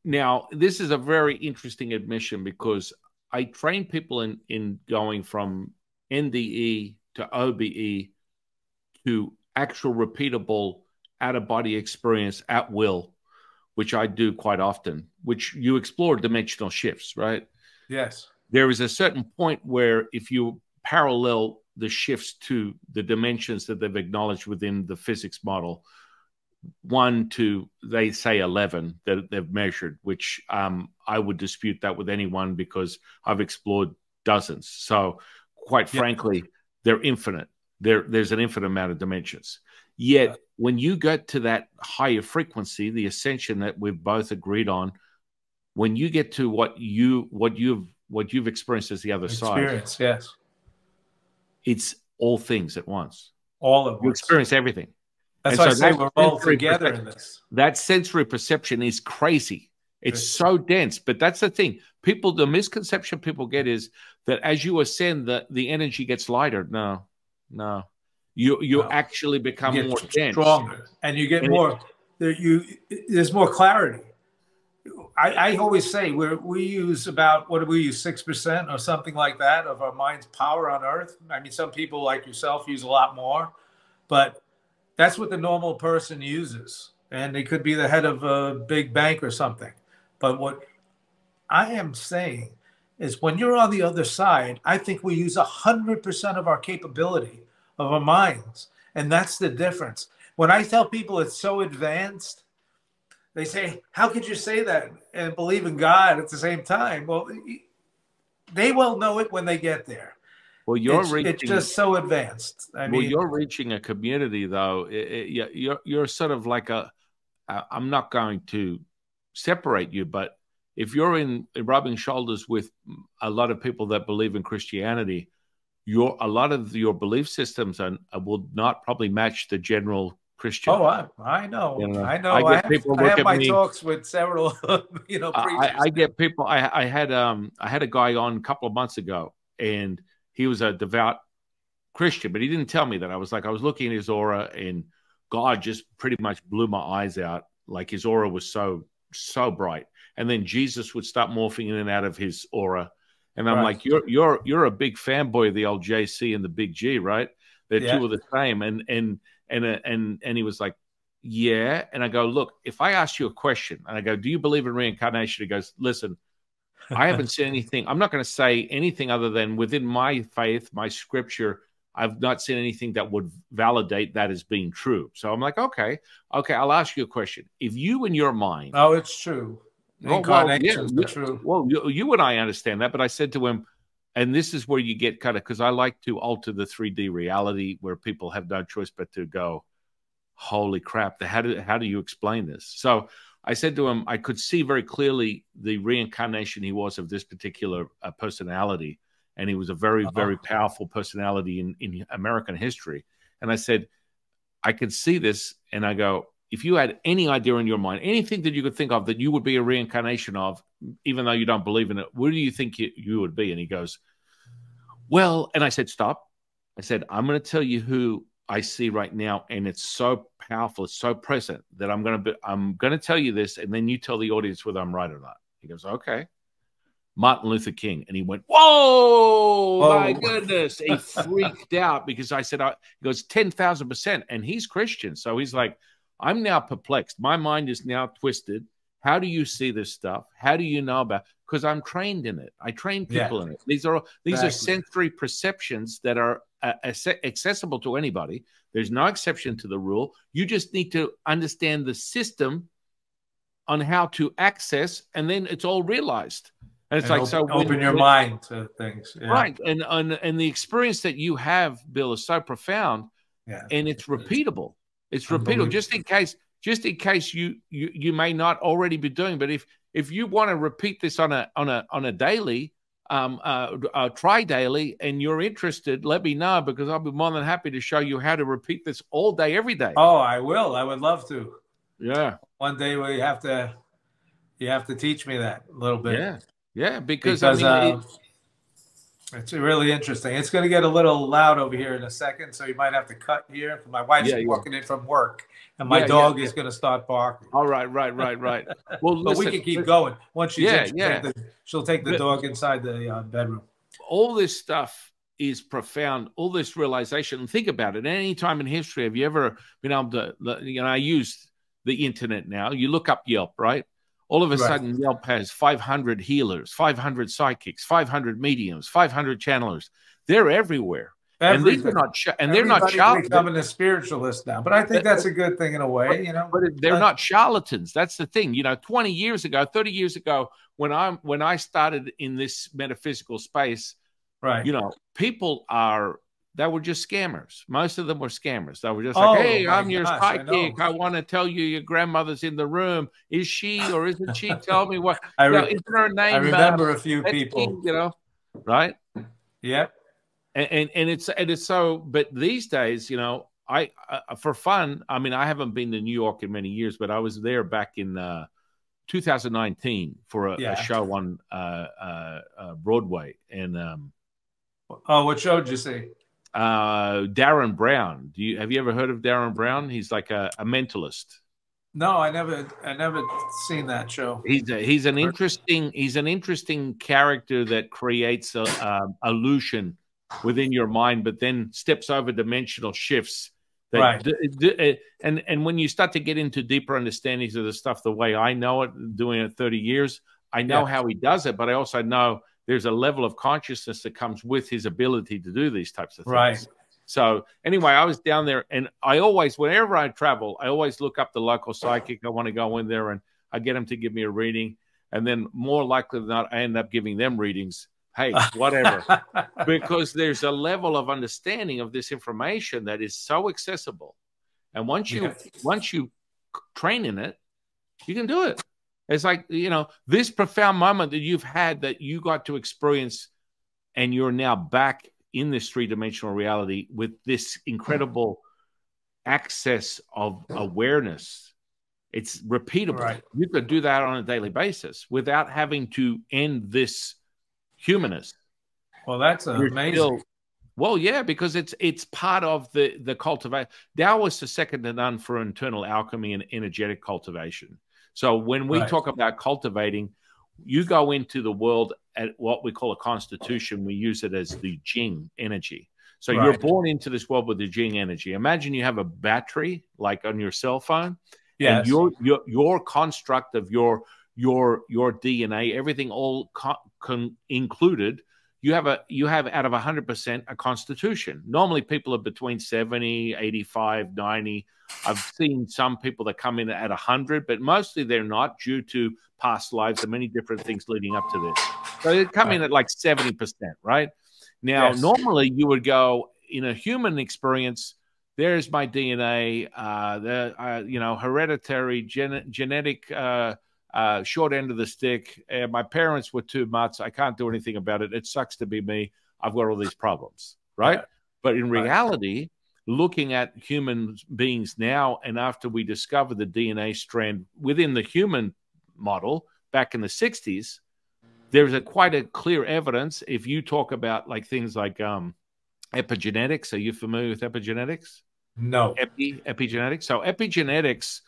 Now, this is a very interesting admission because I train people in going from NDE to OBE to actual repeatable out-of-body experience at will, which I do quite often, which you explore dimensional shifts, right? Yes. There is a certain point where if you parallel the shifts to the dimensions that they've acknowledged within the physics model, 1 to, they say 11 that they've measured, which I would dispute that with anyone because I've explored dozens. So quite frankly, they're infinite. There's an infinite amount of dimensions. Yet when you get to that higher frequency, the ascension that we've both agreed on, when you get to what you've experienced as the other side, yes, it's all things at once. All at once. You experience everything. That's why I say we're all together in this. That sensory perception is crazy. It's so dense. But that's the thing. The misconception people get is that as you ascend, the energy gets lighter. No. You actually become more dense. Stronger. And you get more, there's more clarity. I always say we use about, what do we use, 6% or something like that of our mind's power on Earth. I mean, some people like yourself use a lot more, but that's what the normal person uses. And they could be the head of a big bank or something. But what I am saying is when you're on the other side, I think we use 100% of our capability of our minds. And that's the difference. When I tell people it's so advanced, they say, how could you say that and believe in God at the same time? Well, they will know it when they get there. Well, it's just so advanced. I mean, you're reaching a community, though. You're sort of like I'm not going to separate you, but if you're in rubbing shoulders with a lot of people that believe in Christianity, a lot of your belief systems will not probably match the general Christian. Oh, I know. You know, I know. I have my talks with several, preachers. I get people. I had a guy on a couple of months ago, and he was a devout Christian, but he didn't tell me that. I was looking at his aura, and God just pretty much blew my eyes out. Like his aura was so bright, and then Jesus would start morphing in and out of his aura, and I'm like, you're a big fanboy of the old JC and the big G, right? They're two of the same, and he was like, yeah, and I go, look, if I ask you a question, and I go, do you believe in reincarnation? He goes, listen, I haven't seen anything. I'm not going to say anything other than within my faith, my scripture, I've not seen anything that would validate that as being true. So I'm like, okay, I'll ask you a question. If you in your mind... Oh, it's true. Incarnations are true. Well, you and I understand that, but I said to him, and this is where you get kind of, because I like to alter the 3D reality where people have no choice but to go, holy crap, how do you explain this? So I said to him, I could see very clearly the reincarnation he was of this particular personality. And he was a very, very powerful personality in American history. And I said, I could see this. And I go, if you had any idea in your mind, anything that you could think of that you would be a reincarnation of, even though you don't believe in it, what do you think you would be? And he goes, well, and I said, stop. I said, I'm going to tell you who I see right now. And it's so powerful. It's so present that I'm going to tell you this. And then you tell the audience whether I'm right or not. He goes, okay. Martin Luther King. And he went, whoa, my goodness. He freaked out because I said, he goes, 10,000%. And he's Christian. So he's like, I'm now perplexed. My mind is now twisted. How do you see this stuff? How do you know about it? Because I'm trained in it. I train people in it. These are sensory perceptions that are accessible to anybody. There's no exception to the rule. You just need to understand the system on how to access, and then it's all realized. And it's open your mind to things, right? And the experience that you have, Bill, is so profound, and it's repeatable. It's repeatable, just in case you may not already be doing. But if you want to repeat this on a daily, try daily, and you're interested, let me know, because I'll be more than happy to show you how to repeat this all day, every day. Oh, I will. I would love to. Yeah. One day you have to teach me that a little bit. Yeah. Yeah, because I mean, it's really interesting. It's going to get a little loud over here in a second, so you might have to cut here. My wife's walking in from work, and my dog is going to start barking. All right. Well, but we can keep going. Once she's in, she'll take the dog inside the bedroom. All this stuff is profound. All this realization. Think about it. At any time in history, have you ever been able to? I use the internet now. You look up Yelp, right? All of a sudden, Yelp has 500 healers, 500 psychics, 500 mediums, 500 channelers. They're everywhere. And these are not, they're not charlatans. Becoming a spiritualist now, but I think that's a good thing in a way, But they're not charlatans. That's the thing. 20 years ago, 30 years ago, when I started in this metaphysical space, people they were just scammers. Most of them were scammers. They were just like, hey, I'm your psychic. I want to tell you your grandmother's in the room. Is she or isn't she? Tell me what. Is her name? I remember a few people. Right? Yep. And it's so. But these days, I for fun. I mean, I haven't been to New York in many years, but I was there back in 2019 for a show on Broadway. And what show did you see? Darren Brown. Have you ever heard of Darren Brown? He's like a mentalist. No, I never seen that show. He's an interesting character that creates a illusion within your mind, but then steps over dimensional shifts. And when you start to get into deeper understandings of the stuff, the way I know it, doing it 30 years, I know how he does it, but I also know there's a level of consciousness that comes with his ability to do these types of things. Right. So anyway, I was down there, and I always, whenever I travel, I always look up the local psychic. I want to go in there, and I get them to give me a reading. And then more likely than not, I end up giving them readings. Hey, whatever. Because there's a level of understanding of this information that is so accessible. And once you train in it, you can do it. It's like, this profound moment that you've had that you got to experience, and you're now back in this three-dimensional reality with this incredible access of awareness. It's repeatable. Right. You could do that on a daily basis without having to end this humanness. Well, that's amazing. Well, yeah, because it's part of the cultivation. Taoists are second to none for internal alchemy and energetic cultivation. So when we talk about cultivating, you go into the world at what we call a constitution. We use it as the Jing energy. So you're born into this world with the Jing energy. Imagine you have a battery like on your cell phone, and your construct of your DNA, everything all included. You have out of 100% a constitution. Normally people are between 70, 85, 90. I've seen some people that come in at 100, but mostly they're not, due to past lives and many different things leading up to this. So they come in at like 70%, right? Now, normally you would go in a human experience, there's my DNA, you know, hereditary, genetic, short end of the stick. My parents were too much. I can't do anything about it. It sucks to be me. I've got all these problems, right? Yeah. But in reality, looking at human beings now, and after we discovered the DNA strand within the human model back in the 60s, there's quite a clear evidence. If you talk about like things like epigenetics, are you familiar with epigenetics? No. Epigenetics. So epigenetics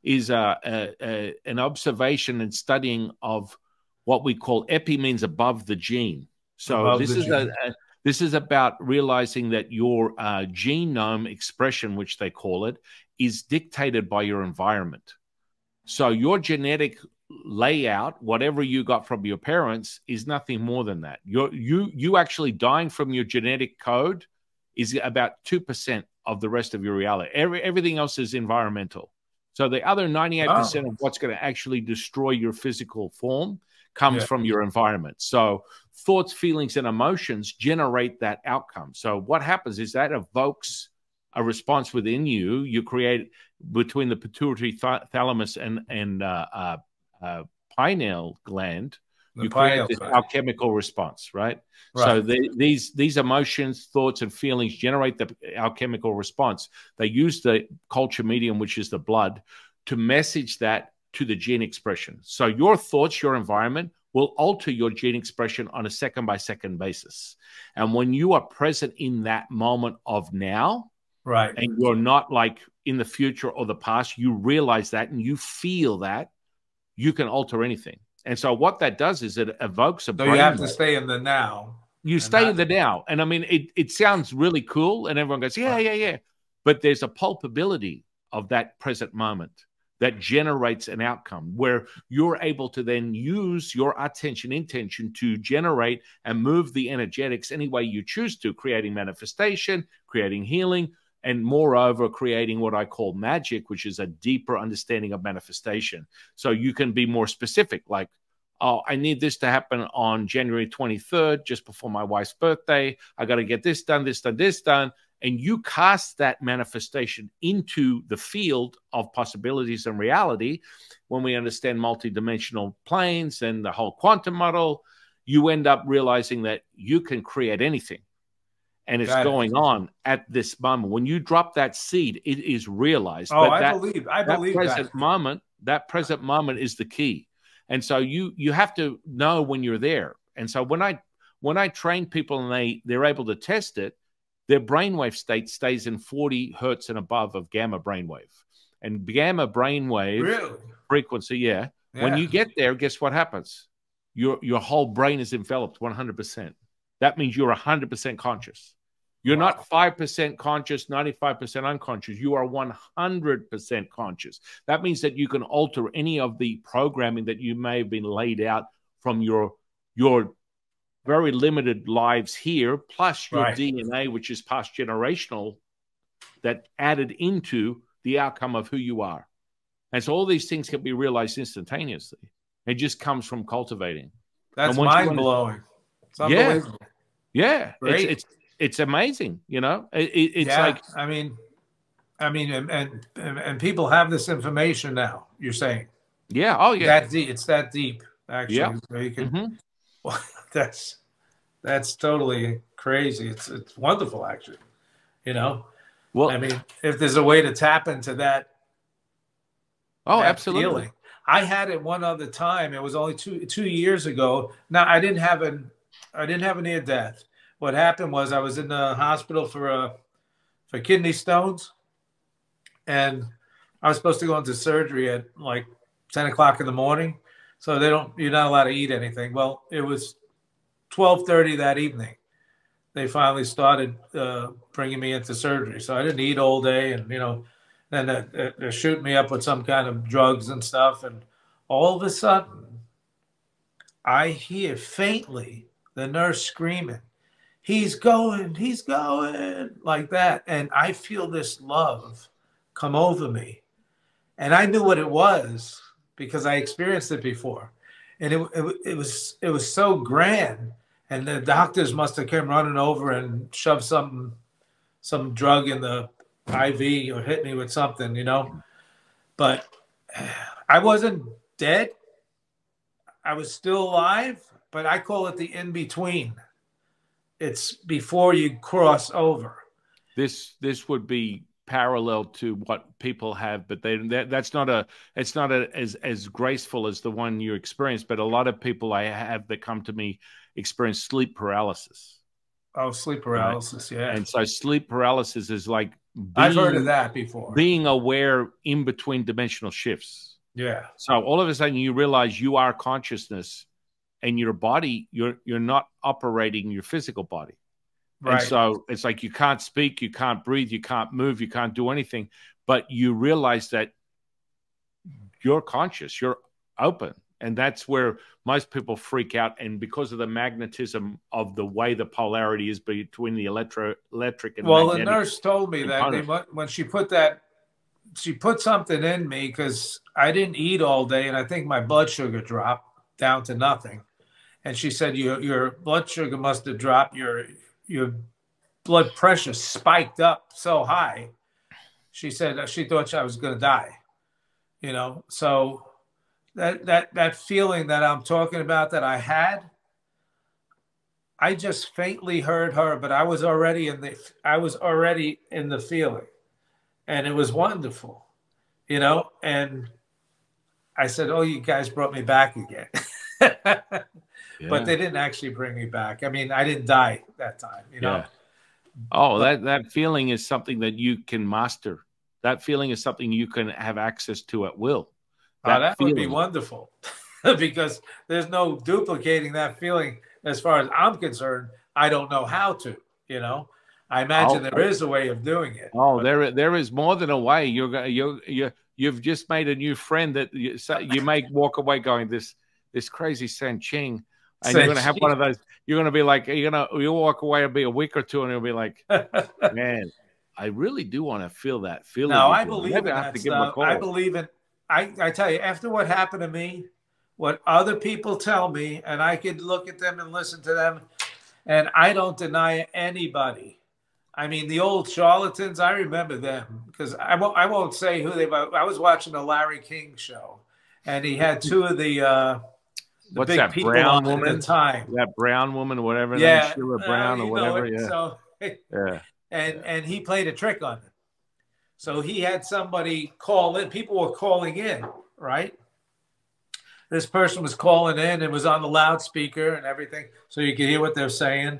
is an observation and studying of what we call epi means above the gene. So Above this the is gene. this is about realizing that your genome expression, which they call it, is dictated by your environment. So your genetic layout, whatever you got from your parents, is nothing more than that. You actually dying from your genetic code is about 2% of the rest of your reality. Everything else is environmental. So the other 98% of what's going to actually destroy your physical form comes from your environment. So thoughts, feelings, and emotions generate that outcome. So what happens is that evokes a response within you. You create between the pituitary thalamus and pineal gland. You create this alchemical response, right? So these emotions, thoughts, and feelings generate the alchemical response. They use the culture medium, which is the blood, to message that to the gene expression. So your thoughts, your environment will alter your gene expression on a second-by-second basis. And when you are present in that moment of now, and you're not like in the future or the past, you realize that and you feel that, you can alter anything. And so what that does is it evokes a brain. So you have to stay in the now. You stay in the now. And I mean, it sounds really cool. And everyone goes, yeah. But there's a palpability of that present moment that generates an outcome where you're able to then use your attention, intention to generate and move the energetics any way you choose to, creating manifestation, creating healing, and moreover, creating what I call magic, which is a deeper understanding of manifestation. So you can be more specific, like, oh, I need this to happen on January 23rd, just before my wife's birthday. I got to get this done, this done, this done. And you cast that manifestation into the field of possibilities and reality. When we understand multidimensional planes and the whole quantum model, you end up realizing that you can create anything. And it's going on at this moment. When you drop that seed, it is realized. Oh, but I believe that present moment is the key. And so you have to know when you're there. And so when I train people and they're able to test it, their brainwave state stays in 40 hertz and above of gamma brainwave. And gamma brainwave frequency, when you get there, guess what happens? Your whole brain is enveloped 100%. That means you're 100% conscious. You're not 5% conscious, 95% unconscious. You are 100% conscious. That means that you can alter any of the programming that you may have been laid out from your very limited lives here, plus your DNA, which is past generational, that added into the outcome of who you are. And so all these things can be realized instantaneously. It just comes from cultivating. That's mind-blowing. It's unbelievable. Yeah. It's amazing, you know. It's like, I mean, and people have this information now. You're saying, that deep. It's that deep, actually. Yeah, so you can. Well, that's totally crazy. It's wonderful, actually. You know, well, I mean, if there's a way to tap into that. Oh, absolutely. Feeling. I had it one other time. It was only two years ago. Now I didn't have a near death. What happened was I was in the hospital for kidney stones, and I was supposed to go into surgery at like 10 o'clock in the morning. So you're not allowed to eat anything. Well, it was 12:30 that evening. They finally started bringing me into surgery. So I didn't eat all day, and then they're shooting me up with some kind of drugs and stuff. And all of a sudden, I hear faintly the nurse screaming, he's going, like that. And I feel this love come over me. And I knew what it was because I experienced it before. And it was so grand. And the doctors must have come running over and shoved some drug in the IV or hit me with something, you know. But I wasn't dead. I was still alive, but I call it the in between. It's before you cross over. This would be parallel to what people have, but that's not a it's not as graceful as the one you experienced. But a lot of people I have that come to me experience sleep paralysis. Oh, sleep Right. paralysis. Yeah. And so sleep paralysis is like I've heard of being that before. being aware in between dimensional shifts. Yeah. So all of a sudden you realize you are consciousness, and your body, you're not operating your physical body. And Right. so it's like you can't speak, you can't breathe, you can't move, you can't do anything, but you realize that you're conscious, you're open. And that's where most people freak out. And because of the magnetism of the way the polarity is between the electric and Well, the magnetic nurse told me that component. when she put something in me because I didn't eat all day, and I think my blood sugar dropped down to nothing. And she said your blood sugar must have dropped. Your blood pressure spiked up so high. She said she thought I was going to die. You know, so that feeling that I'm talking about that I had, I just faintly heard her, but I was already in the feeling, and it was wonderful, you know. And I said, "Oh, you guys brought me back again," but Yeah. they didn't actually bring me back. I mean, I didn't die that time, you know. Yeah. Oh, But that feeling is something that you can master. That feeling is something you can have access to at will. That that would be feeling. wonderful because there's no duplicating that feeling as far as I'm concerned. I don't know how to, you know. I imagine Oh, there is a way of doing it. oh, But there is more than a way. You've just made a new friend that you may walk away going this crazy San Ching, and you're say, gonna have one of those. You're gonna be like you'll walk away and be a week or two, and you'll be like, man, I really do want to feel that feeling no, I again. believe Maybe in I have that to give him a stuff. I call. believe in. I tell you, after what happened to me, what other people tell me, and I could look at them and listen to them, and I don't deny anybody. I mean, the old charlatans, I remember them because I won't say who they were. I was watching the Larry King show, and he had two of the What's big that people on brown at the woman? time. That brown woman, whatever her name, Yeah, Sheila Brown or you know whatever. it. Yeah, So, yeah, yeah. and he played a trick on it. So he had somebody call in. People were calling in, right? This person was calling in and was on the loudspeaker and everything, so you could hear what they're saying.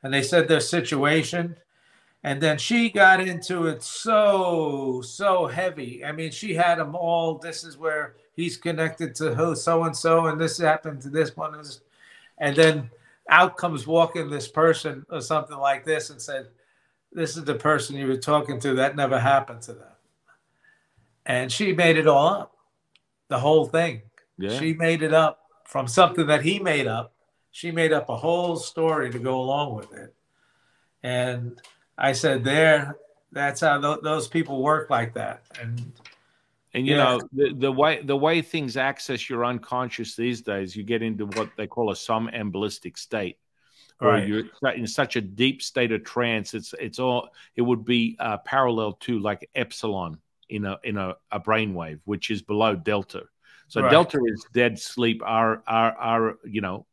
And they said their situation. And then she got into it so heavy. I mean, she had them all. This is where he's connected to who, so and so, and this happened to this one. And then out comes walking this person or something like this and said, "This is the person you were talking to. That never happened to them." And she made it all up, the whole thing. Yeah. She made it up from something that he made up. She made up a whole story to go along with it. And I said, that's how those people work like that. And And you yeah, know the way things access your unconscious these days, you get into what they call a somnambulistic state, where right, you're in such a deep state of trance. It would be parallel to like epsilon in a brainwave, which is below delta. So right. delta is dead sleep, our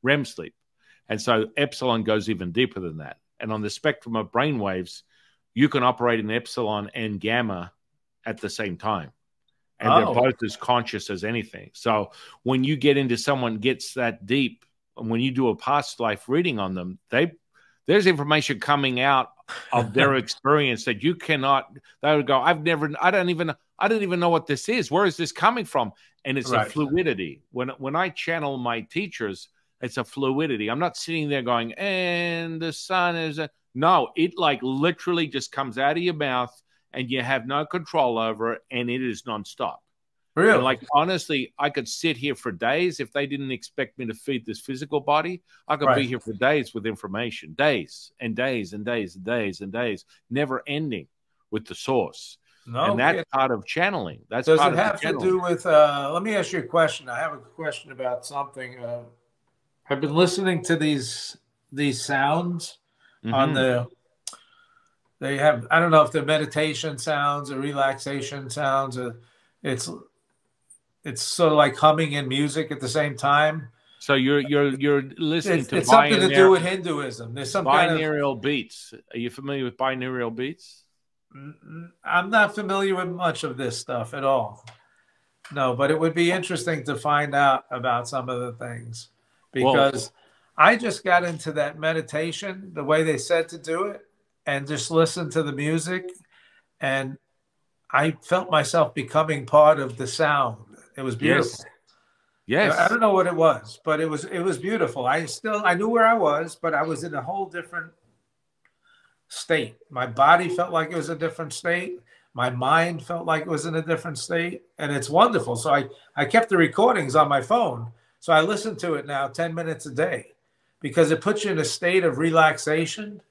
REM sleep, and so epsilon goes even deeper than that. And on the spectrum of brainwaves, you can operate in epsilon and gamma at the same time, and they're Oh, both as conscious as anything. So when you get into someone gets that deep, and when you do a past life reading on them, there's information coming out of their experience that you cannot. They would go, I don't even know what this is. Where is this coming from? And it's a right, fluidity. When I channel my teachers, it's a fluidity. I'm not sitting there going, and the sun is no. It like literally just comes out of your mouth, and you have no control over it, and it is nonstop. And really? like honestly, I could sit here for days if they didn't expect me to feed this physical body. I could be Right. here for days with information, days and days and days and days and days, never ending with the source. And No that's kidding. part of channeling. That's Does part it of the have to channeling. do with? Let me ask you a question. I have a question about something. I've been listening to these sounds on Hmm. the They have, I don't know if they're meditation sounds or relaxation sounds, or it's it's sort of like humming and music at the same time. So you're listening to It's something to do with Hinduism. There's some kind of binaural beats. Are you familiar with binaural beats? I'm not familiar with much of this stuff at all. No, but it would be interesting to find out about some of the things because I just got into that meditation, the way they said to do it, and just listen to the music. And I felt myself becoming part of the sound. It was beautiful. Yes. I don't know what it was, but it was beautiful. I knew where I was, but I was in a whole different state. My body felt like it was a different state. My mind felt like it was in a different state, and it's wonderful. So I kept the recordings on my phone. So I listen to it now 10 minutes a day because it puts you in a state of relaxation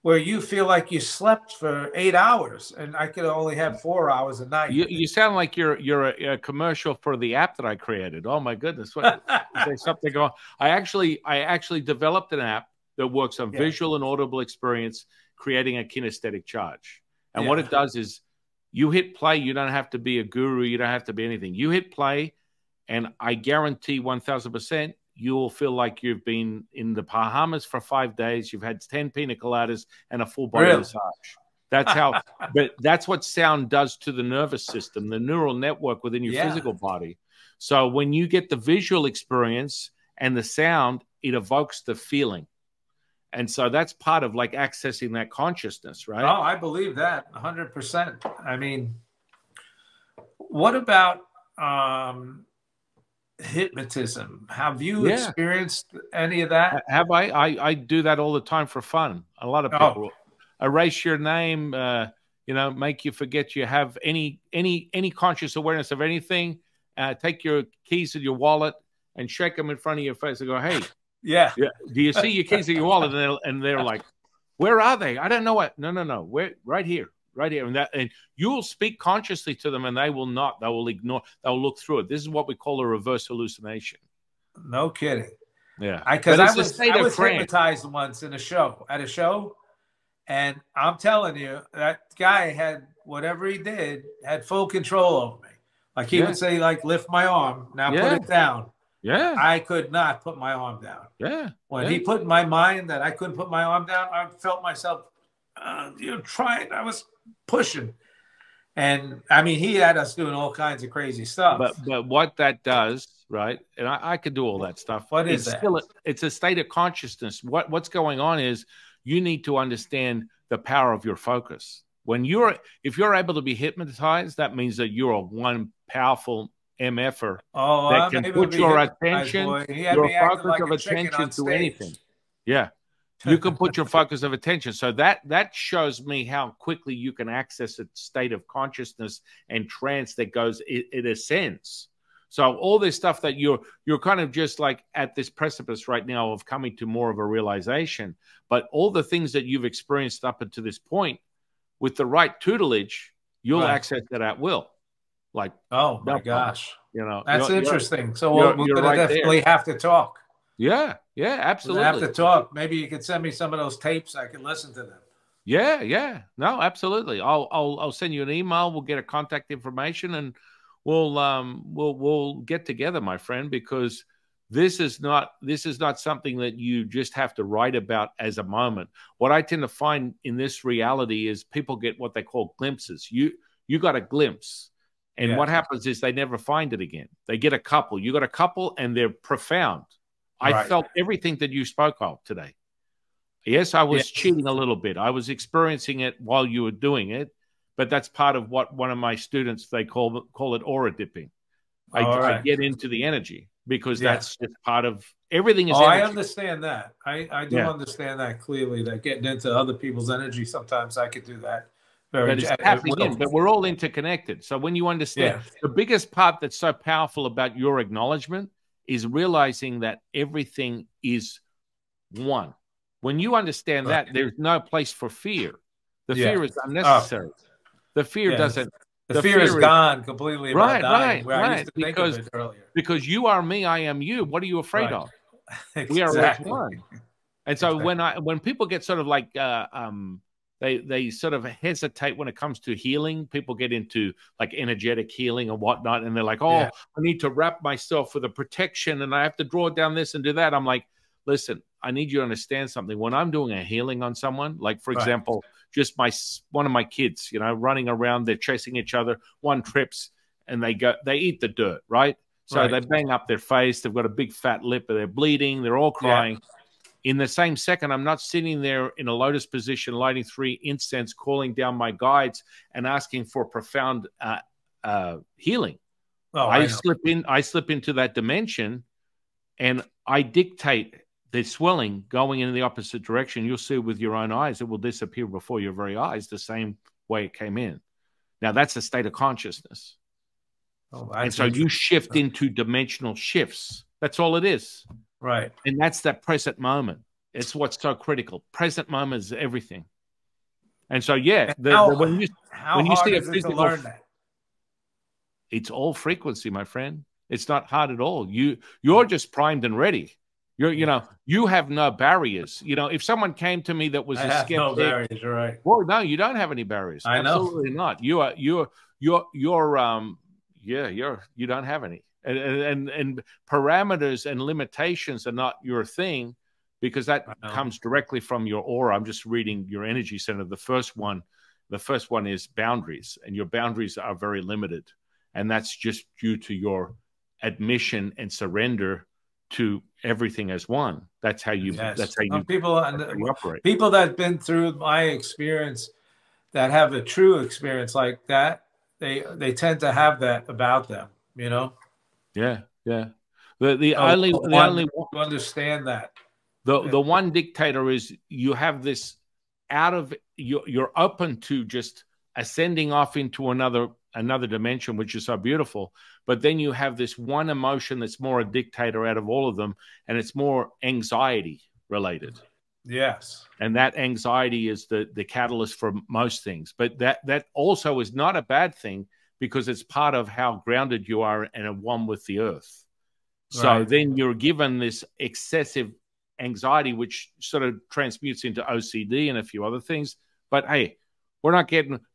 where you feel like you slept for 8 hours, and I could only have 4 hours a night. You sound like you're a commercial for the app that I created. Oh my goodness! What, there's something going. I actually developed an app that works on visual and audible experience, creating a kinesthetic charge. And what it does is, you hit play. You don't have to be a guru. You don't have to be anything. You hit play, and I guarantee 1000%. You will feel like you've been in the Bahamas for 5 days. You've had 10 pina coladas and a full body massage. That's how, but that's what sound does to the nervous system, the neural network within your physical body. So when you get the visual experience and the sound, it evokes the feeling. And so that's part of like accessing that consciousness, right? Oh, I believe that 100%. I mean, what about, hypnotism? Have you experienced any of that? Have I do that all the time for fun. A lot of people erase your name, make you forget you have any conscious awareness of anything. Take your keys in your wallet and shake them in front of your face and go, hey, do you see your keys in your wallet? And they're like, where are they? I don't know what. No. We're right here. Right here, and you'll speak consciously to them, and they will not. They will ignore. They'll look through it. This is what we call a reverse hallucination. No kidding. Yeah, because I was hypnotized once at a show, and I'm telling you, that guy had whatever he did had full control over me. Like he would say, like, lift my arm, now put it down. Yeah, I could not put my arm down. Yeah, when he put in my mind that I couldn't put my arm down, I felt myself, trying. I was pushing, and I mean, he had us doing all kinds of crazy stuff. But what that does, right? And I could do all that stuff. What is that? It's a state of consciousness. What's going on is you need to understand the power of your focus. If you're able to be hypnotized, that means that you're a one powerful MFer that can put your attention, your focus of attention to anything. Yeah. You can put your focus of attention. So that shows me how quickly you can access a state of consciousness and trance that goes, it ascends. So all this stuff that you're kind of just like at this precipice right now of coming to more of a realization, but all the things that you've experienced up until this point, with the right tutelage, you'll access that at will. Like, oh my gosh, that's interesting. So we're going to definitely have to talk. Yeah, absolutely. I have to talk. Maybe you could send me some of those tapes. I can listen to them. Yeah. No, absolutely. I'll send you an email. We'll get a contact information, and we'll get together, my friend, because this is not something that you just have to write about as a moment. What I tend to find in this reality is people get what they call glimpses. You got a glimpse. And what happens is they never find it again. They get a couple. You got a couple, and they're profound. I felt everything that you spoke of today. Yes, I was cheating a little bit. I was experiencing it while you were doing it, but that's part of what one of my students, they call it aura dipping. I get into the energy because that's just part of everything. Is energy. I understand that. I do understand that clearly. That getting into other people's energy, sometimes I could do that. But we're all interconnected. So when you understand the biggest part that's so powerful about your acknowledgement is realizing that everything is one. When you understand that, there's no place for fear. The fear is unnecessary. The fear doesn't. The fear is gone completely. Right. Because you are me, I am you. What are you afraid of? Exactly. We are one. And so when people get sort of like they sort of hesitate when it comes to healing. People get into like energetic healing and whatnot, and they're like, oh, Yeah. I need to wrap myself with a protection and I have to draw down this and do that. I'm like, listen, I need you to understand something. When I'm doing a healing on someone, like for example, just one of my kids, running around, they're chasing each other, one trips and they eat the dirt, right? So they bang up their face, they've got a big fat lip, they're bleeding, they're all crying. Yeah. In the same second, I'm not sitting there in a lotus position, lighting 3 incense, calling down my guides and asking for profound healing. Oh, I slip into that dimension and I dictate the swelling going in the opposite direction. You'll see with your own eyes, it will disappear before your very eyes the same way it came in. Now, that's a state of consciousness. Oh, and so you shift into dimensional shifts. That's all it is. Right. And that's that present moment. It's what's so critical. Present moment is everything. And so, yeah, when you see a physical, to learn that? It's all frequency, my friend. It's not hard at all. You're just primed and ready. You have no barriers. If someone came to me that was a skeptic, no barriers, right? Well, no, you don't have any barriers. I know. Absolutely not. You don't have any. And parameters and limitations are not your thing because that comes directly from your aura. I'm just reading your energy center. The first one is boundaries, and your boundaries are very limited. And that's just due to your admission and surrender to everything as one. That's how you people operate. People that've been through my experience that have a true experience like that, they tend to have that about them, Yeah. The only to understand that. The one dictator is you have this out of you're open to just ascending off into another dimension, which is so beautiful. But then you have this one emotion that's more a dictator out of all of them, and it's more anxiety related. Yes. And that anxiety is the catalyst for most things. But that also is not a bad thing because it's part of how grounded you are and at one with the earth. So then you're given this excessive anxiety, which sort of transmutes into OCD and a few other things. But hey,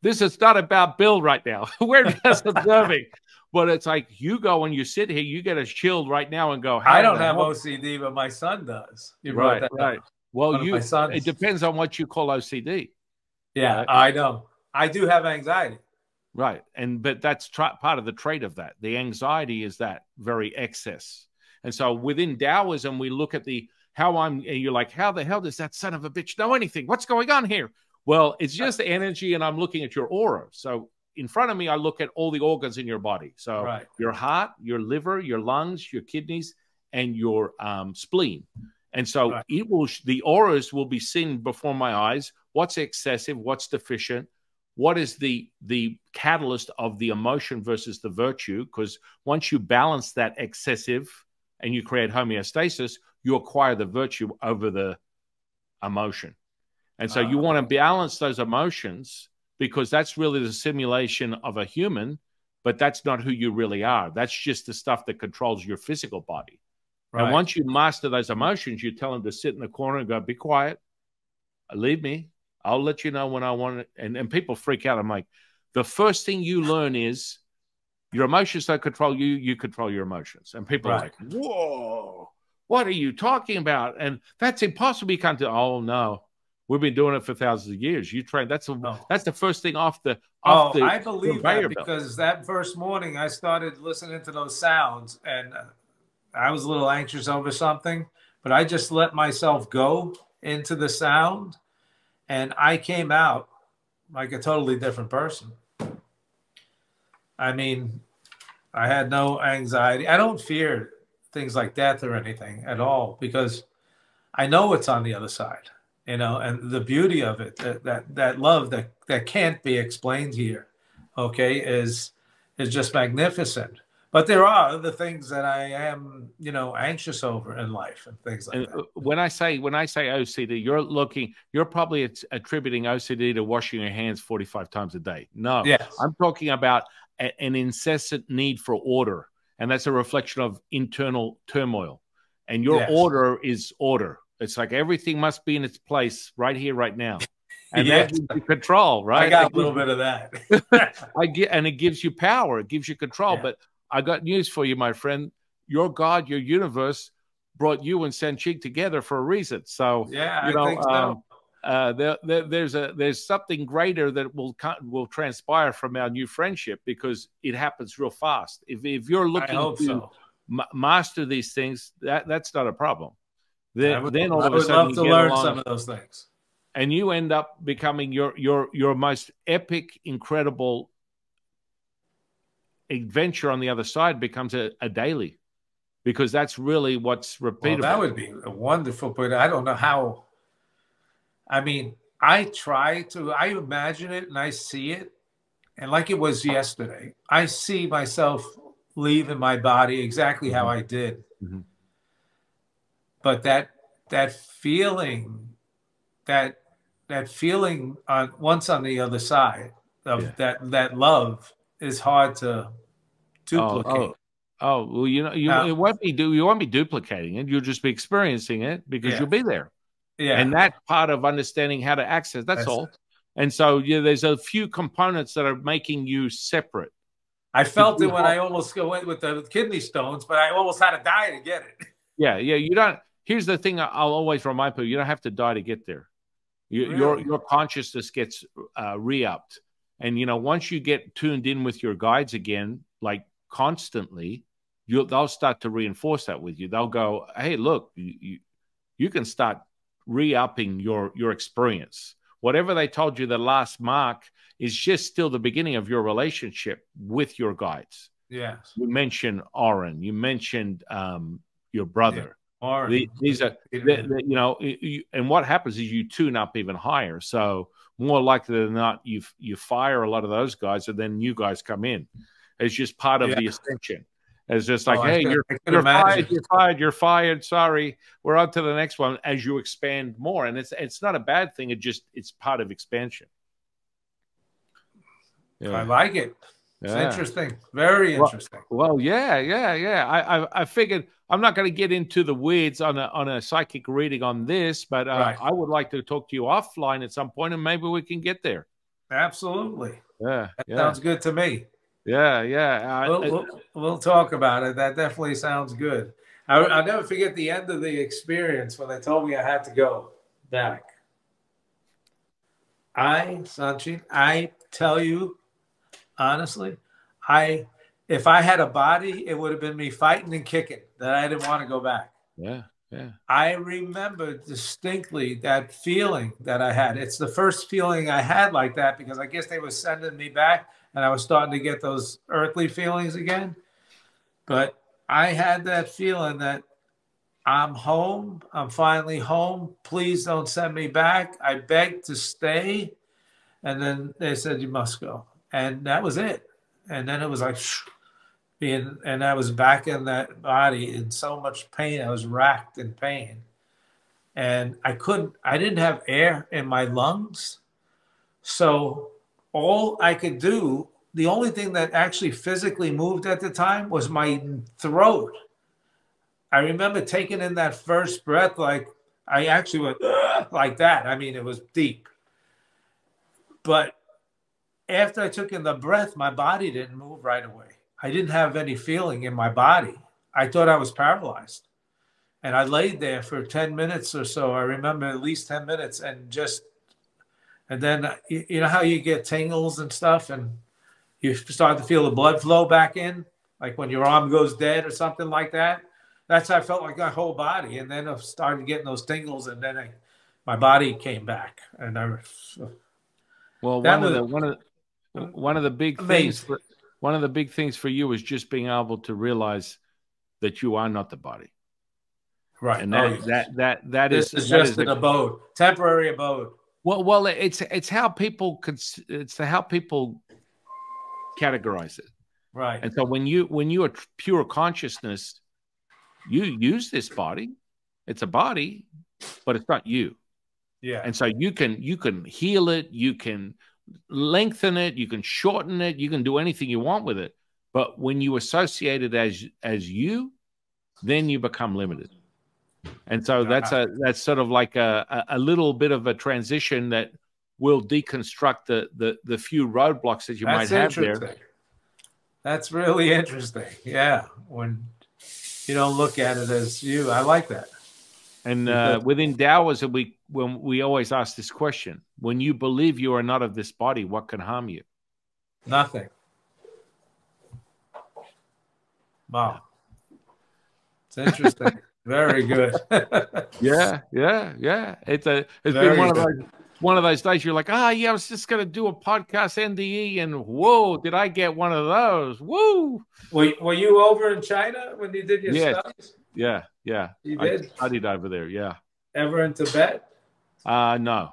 this is not about Bill right now. We're just observing. But it's like you go and you sit here, you get a chill right now and go, I don't have OCD, but my son does. Right. Well, it depends on what you call OCD. Yeah, I know. I do have anxiety. Right. But that's part of the trait of that. The anxiety is that very excess. And so within Taoism, we look at you're like, how the hell does that son of a bitch know anything? What's going on here? Well, it's just energy, and I'm looking at your aura. So in front of me, I look at all the organs in your body. So your heart, your liver, your lungs, your kidneys, and your spleen. And so the auras will be seen before my eyes. What's excessive? What's deficient? What is the catalyst of the emotion versus the virtue? Because once you balance that excessive and you create homeostasis, you acquire the virtue over the emotion. And so you want to balance those emotions because that's really the simulation of a human, but that's not who you really are. That's just the stuff that controls your physical body. Right. And once you master those emotions, you tell them to sit in the corner and go, be quiet, leave me. I'll let you know when I want it. And people freak out. I'm like, the first thing you learn is your emotions don't control you, you control your emotions. And people are like, whoa, what are you talking about? And that's impossible. You can't do. Oh, no. We've been doing it for thousands of years. You train. That's the first thing off the. I believe that because that first morning I started listening to those sounds and I was a little anxious over something, but I just let myself go into the sound and I came out like a totally different person. I mean, I had no anxiety. I don't fear things like death or anything at all because I know what's on the other side. And the beauty of it, that love that can't be explained here, is just magnificent. But there are other things that I am, anxious over in life and things like that. When I say OCD, you're probably attributing OCD to washing your hands 45 times a day. No, yes. I'm talking about an incessant need for order, and that's a reflection of internal turmoil. And your order is order. It's like everything must be in its place right here, right now. And Yes, that gives you control, right? I got a little bit of that. And it gives you power. It gives you control. Yeah. But I got news for you, my friend. Your God, your universe brought you and Sanchig together for a reason. So, Yeah, you I think so. there's something greater that will transpire from our new friendship, because it happens real fast. If you're I looking hope to so. master these things, that's not a problem. I Then all of a would sudden love you to get learn some along, of those things. and you end up becoming your most epic, incredible adventure on the other side becomes a daily, because that's really what's Well, that repeatable. would be a wonderful point. I don't know how. I mean, I imagine it and I see it, and like it was yesterday, I see myself leaving my body exactly how Mhm. I did. Mhm. But that feeling, that that feeling on once on the other side Yeah. of that love is hard to Oh, duplicate. oh, oh. Well, Now, you won't be duplicating it. You'll just be experiencing it, because yeah, you'll be there. yeah, And that's part of understanding how to access. That's that's all. it. And so, yeah, there's a few components that are making you separate. I But felt it you when I almost went with the kidney stones, but I almost had to die to get it. Yeah, yeah. You don't. Here's the thing. I'll always remind people: you don't have to die to get there. Really? Your consciousness gets re-upped, and once you get tuned in with your guides again, like constantly, they'll start to reinforce that with you. They'll go, "Hey, look, you can start re-upping your experience. Whatever they told you the last mark is just still the beginning of your relationship with your guides." Yes. You mentioned Oren. You mentioned your Yeah. brother. Or These are, and what happens is you tune up even higher. So more likely than not, you fire a lot of those guys, and then new guys come in. It's just part of yeah. the ascension. It's just Oh, like, hey, I could you're fired, imagine. you're fired, you're fired. Sorry, we're on to the next one as you expand more, and it's not a bad thing. It's part of expansion. I Yeah, like it. It's yeah. interesting. Very interesting. Well, yeah, yeah, yeah. I figured I'm not going to get into the weeds on a psychic reading on this, but Right. I would like to talk to you offline at some point, and maybe we can get there. Absolutely. Yeah, That yeah, sounds good to me. yeah, yeah. We'll talk about it. That definitely sounds good. I'll never forget the end of the experience when they told me I had to go back. Sanchi, I tell you honestly, I if I had a body, it would have been me fighting and kicking that I didn't want to go back. Yeah, yeah. I remember distinctly that feeling that I had. It's the first feeling I had like that because I guess they were sending me back and I was starting to get those earthly feelings again. But I had that feeling that I'm home. I'm finally home. Please don't send me back. I begged to stay. And then they said, you must go. And that was it. And then it was like, and I was back in that body in so much pain. I was racked in pain. And I didn't have air in my lungs. So all I could do, the only thing that actually physically moved at the time was my throat. I remember taking in that first breath, like I actually went like that. I mean, it was deep. But after I took in the breath, my body didn't move right away. I didn't have any feeling in my body. I thought I was paralyzed. And I laid there for 10 minutes or so. I remember at least 10 minutes and then you know how you get tingles and stuff and you start to feel the blood flow back in, like when your arm goes dead or something like that. That's how I felt like my whole body. And then I started getting those tingles and then my body came back. And Well, that was one of the big things amazing. for one of the big things for you is just being able to realize that you are not the body, Right. and Oh, yes. that This is is that just is an a abode, temporary abode. well, it's how people categorize it. Right. And so when you are pure consciousness, you use this body. It's a body, but it's not you. Yeah. And so you can heal it, you can lengthen it, you can shorten it, you can do anything you want with it. But when you associate it as you, then you become limited. And so that's sort of like a little bit of a transition that will deconstruct the few roadblocks that you might have there. That's really interesting. Yeah, when you don't look at it as you, I like that. And within Taoism, when we always ask this question: when you believe you are not of this body, what can harm you? Nothing. Wow, it's interesting. Very good. Yeah. It's been one of those days you're like, yeah, I was just going to do a podcast NDE, and whoa, did I get one of those? Woo! Were you over in China when you did your studies? Yeah. You did? I studied over there. Yeah. Ever in Tibet? No.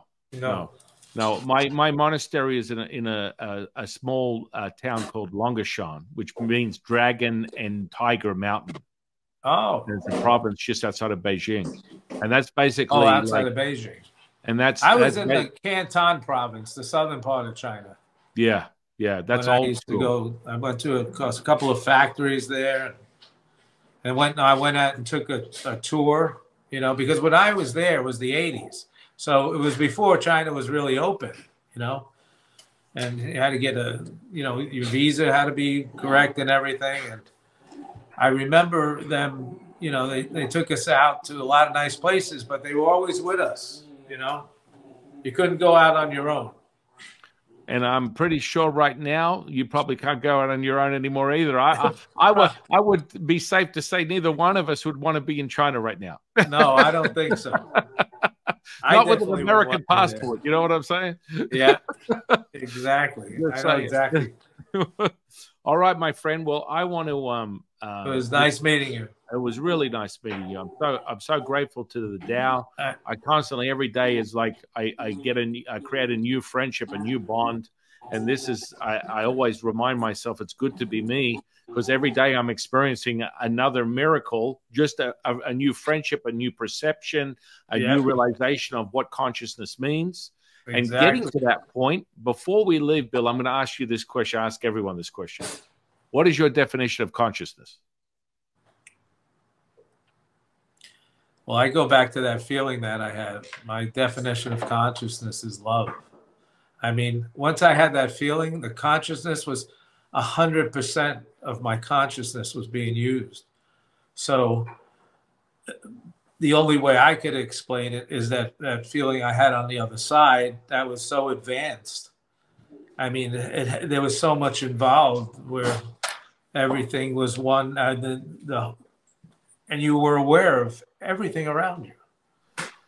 My monastery is in a small town called Longshan, which means dragon and tiger mountain. Oh, there's a province just outside of Beijing, and that's basically outside of Beijing. And I was in the Canton province, the southern part of China. Yeah. That's all. I went to a couple of factories there, and I went out and took a tour. Because when I was there it was the 80s, so it was before China was really open. And you had to get your visa had to be correct and everything. And I remember them, they took us out to a lot of nice places, but they were always with us, You couldn't go out on your own. And I'm pretty sure right now you probably can't go out on your own anymore either. I would be safe to say neither one of us would want to be in China right now. No, I don't think so. Not with an American passport. You know what I'm saying? Yeah, exactly. I know exactly. All right, my friend. Well, I want to. It was nice meeting you. It was really nice meeting you. I'm so grateful to the Tao. I constantly, every day is like I create a new friendship, a new bond. And this is, I always remind myself it's good to be me, because every day I'm experiencing another miracle, just a new friendship, a new perception, a new realization of what consciousness means. Exactly. And getting to that point, before we leave, Bill, I'm going to ask you this question. I ask everyone this question. What is your definition of consciousness? Well, I go back to that feeling that I had. My definition of consciousness is love. I mean, once I had that feeling, the consciousness was 100% of my consciousness was being used. So the only way I could explain it is that feeling I had on the other side that was so advanced. I mean, there was so much involved where everything was one, and you were aware of everything around you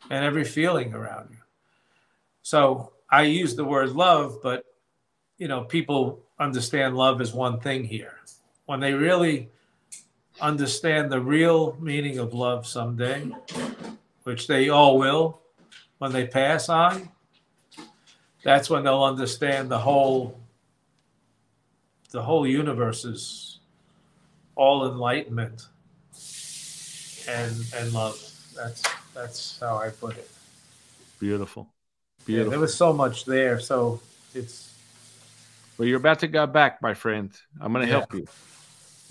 and every feeling around you. So I use the word love, but people understand love as one thing here. When they really understand the real meaning of love someday, which they all will when they pass on, that's when they'll understand the whole universe is all enlightenment and love. That's how I put it. Beautiful. Yeah, there was so much there. So it's. Well, you're about to go back, my friend. I'm going to help you.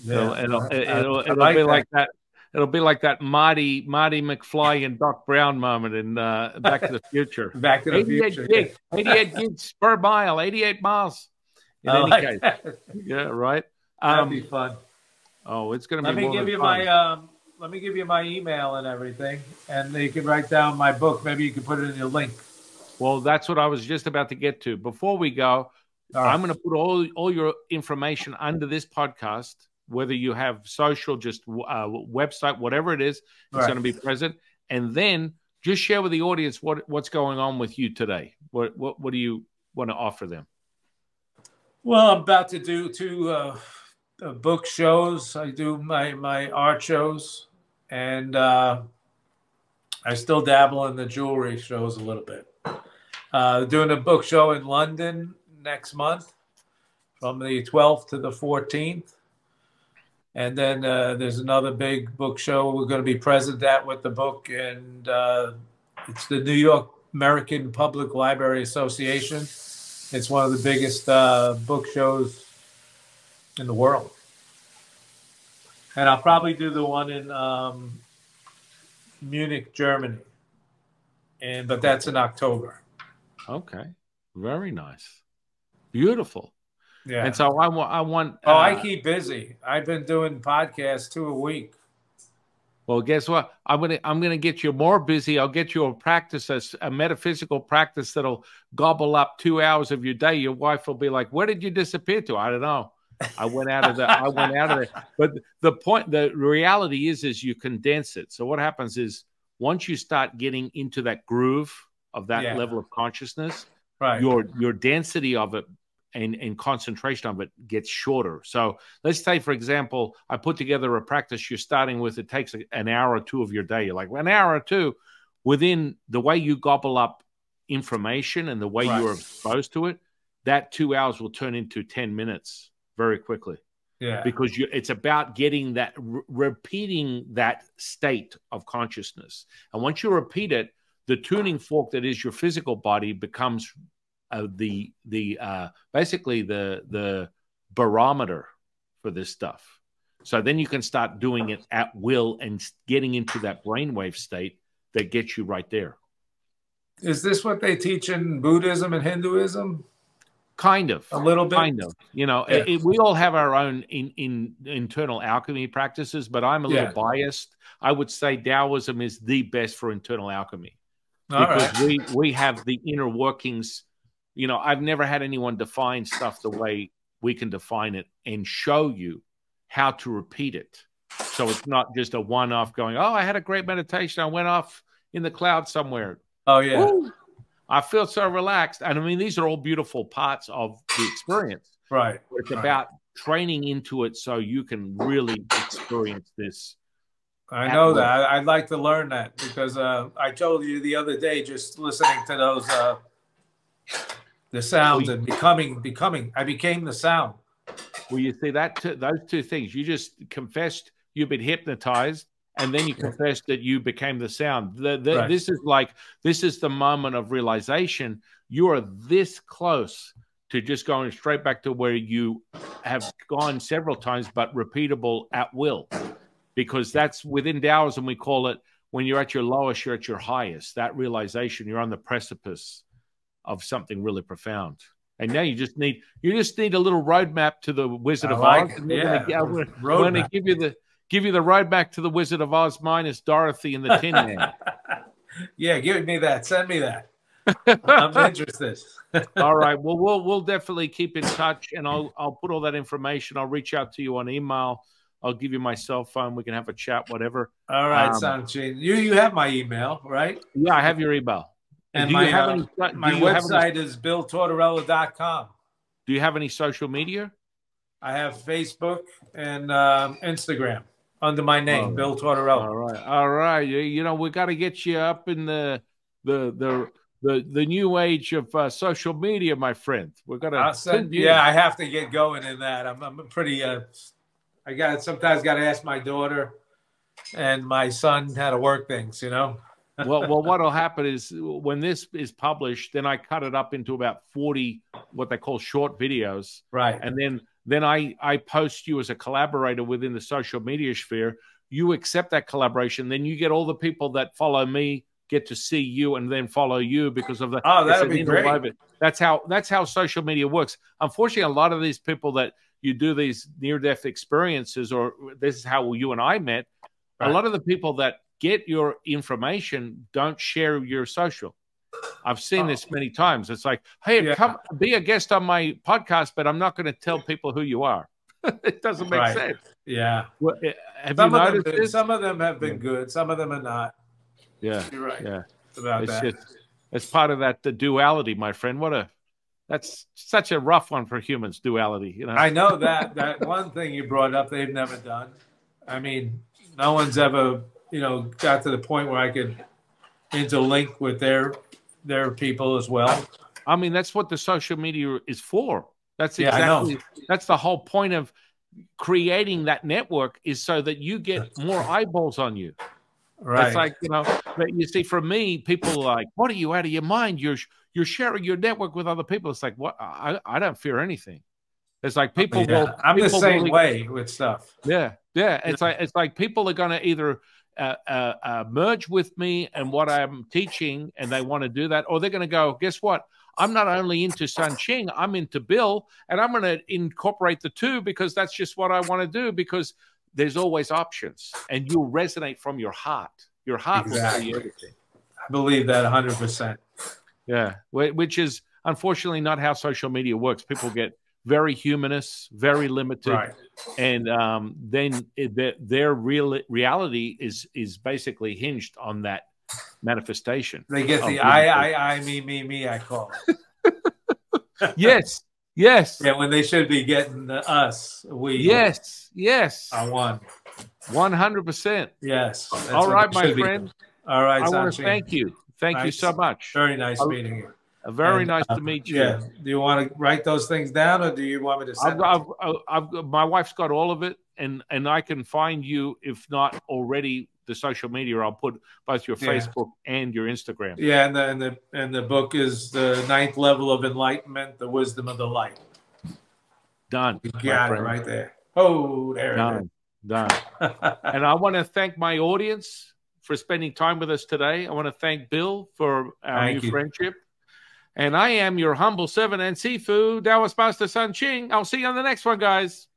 Yeah. It'll be like that. It'll be like that Marty McFly and Doc Brown moment in Back to the Future. Back to the Future. 88 gigs per mile, 88 miles. In any case. That. Yeah, right. That'd be fun. Oh, it's going to be. Let me give you my email and everything, and you can write down my book. Maybe you can put it in your link. Well, that's what I was just about to get to. Before we go, I'm going to put all your information under this podcast. Whether you have social, just website, whatever it is, it's going to be present. And then just share with the audience what's going on with you today. What do you want to offer them? Well, I'm about to do two book shows. I do my art shows, and I still dabble in the jewelry shows a little bit. Doing a book show in London next month from the 12th to the 14th. And then there's another big book show we're going to be present at with the book, and it's the New York American Public Library Association. It's one of the biggest book shows in the world. And I'll probably do the one in Munich, Germany, but that's in October. Okay. Very nice. Beautiful. Yeah. And so I want. Oh, I keep busy. I've been doing podcasts 2 a week. Well, guess what? I'm gonna get you more busy. I'll get you a metaphysical practice that'll gobble up 2 hours of your day. Your wife will be like, "Where did you disappear to?" I don't know. I went out of there. But the reality is you condense it. So what happens is once you start getting into that groove of that level of consciousness, right, your density of it and concentration of it gets shorter. So let's say, for example, I put together a practice you're starting with. It takes an hour or two of your day. You're like, well, an hour or two. Within the way you gobble up information and the way you're exposed to it, that 2 hours will turn into 10 minutes very quickly. Yeah. Because it's about getting that, repeating that state of consciousness. And once you repeat it, the tuning fork that is your physical body becomes basically the barometer for this stuff. So then you can start doing it at will and getting into that brainwave state that gets you right there. Is this what they teach in Buddhism and Hinduism? Kind of. A little bit. Kind of. You know, we all have our own internal alchemy practices, but I'm a little biased. I would say Taoism is the best for internal alchemy because we have the inner workings. You know, I've never had anyone define stuff the way we can define it and show you how to repeat it. So it's not just a one-off going, oh, I had a great meditation. I went off in the cloud somewhere. Oh, yeah. Ooh, I feel so relaxed. And I mean, these are all beautiful parts of the experience. Right. But it's about training into it so you can really experience this. I know that. I'd like to learn that because I told you the other day, just listening to those the sounds and becoming. I became the sound. Well, you see those two things. You just confessed you've been hypnotized, and then you confessed that you became the sound. This is the moment of realization. You are this close to just going straight back to where you have gone several times, but repeatable at will. Because that's within Taoism, we call it when you're at your lowest, you're at your highest. That realization, you're on the precipice of something really profound. And now you just need a little roadmap to the Wizard of Oz. We're going to give you the roadmap to the Wizard of Oz minus Dorothy and the Tin Man. Yeah, give me that. Send me that. I'm interested. All right. Well, we'll definitely keep in touch, and I'll put all that information. I'll reach out to you on email. I'll give you my cell phone. We can have a chat, whatever. All right, Sanchin. You have my email, right? Yeah, I have your email. And my website is billtortorella.com. Do you have any social media? I have Facebook and Instagram under my name, Bill Tortorella. All right. You know, we got to get you up in the new age of social media, my friend. We're gonna I have to get going in that. I'm pretty. Sometimes got to ask my daughter and my son how to work things. You know. Well, what'll happen is when this is published, then I cut it up into about 40 what they call short videos. Right. And then I post you as a collaborator within the social media sphere. You accept that collaboration, then you get all the people that follow me get to see you and then follow you because of the that'd be great. That's how social media works. Unfortunately, a lot of these people that you do these near-death experiences, or this is how you and I met, a lot of the people that get your information don't share your social. I've seen this many times. It's like, hey, come be a guest on my podcast, but I'm not going to tell people who you are. It doesn't make sense. Yeah. Well, have you noticed this? Some of them have been good. Some of them are not. Yeah. You're right. Yeah. About it's part of the duality, my friend. That's such a rough one for humans, duality. You know. I know that one thing you brought up, they've never done. I mean, no one's ever, got to the point where I could interlink with their people as well. I mean, that's what the social media is for. That's exactly, that's the whole point of creating that network, is so that you get more eyeballs on you. Right. It's like, you see, for me, people are like, what are you, out of your mind? You're sharing your network with other people. It's like, what? I don't fear anything. It's like people will. I'm the same way with stuff. Yeah. Yeah. It's like people are going to either merge with me and what I'm teaching, and they want to do that, or they're going to go, guess what? I'm not only into Sun Ching, I'm into Bill, and I'm going to incorporate the two because that's just what I want to do, because there's always options, and you'll resonate from your heart. Your heart will tell you everything. I believe that 100%. Yeah, which is unfortunately not how social media works. People get very humanist, very limited, Right. and then their reality is basically hinged on that manifestation. They get the I, me, I call it. Yes, yes. Yeah, when they should be getting the us, we. Yes, yes. I won. 100%. Yes. All right, my friend. All right, I want to thank you. Thank you so much. Very nice meeting you. Very nice to meet you. Yeah. Do you want to write those things down, or do you want me to send them? My wife's got all of it, and I can find you, if not already, the social media. I'll put both your Facebook and your Instagram. Yeah, and the book is The Ninth Level of Enlightenment, The Wisdom of the Light. Done. You got it right there. Oh, there it is. Done. And I want to thank my audience for spending time with us today. I want to thank Bill for our new friendship. And I am your humble servant and Sifu, Taoist Master Sun Ching. I'll see you on the next one, guys.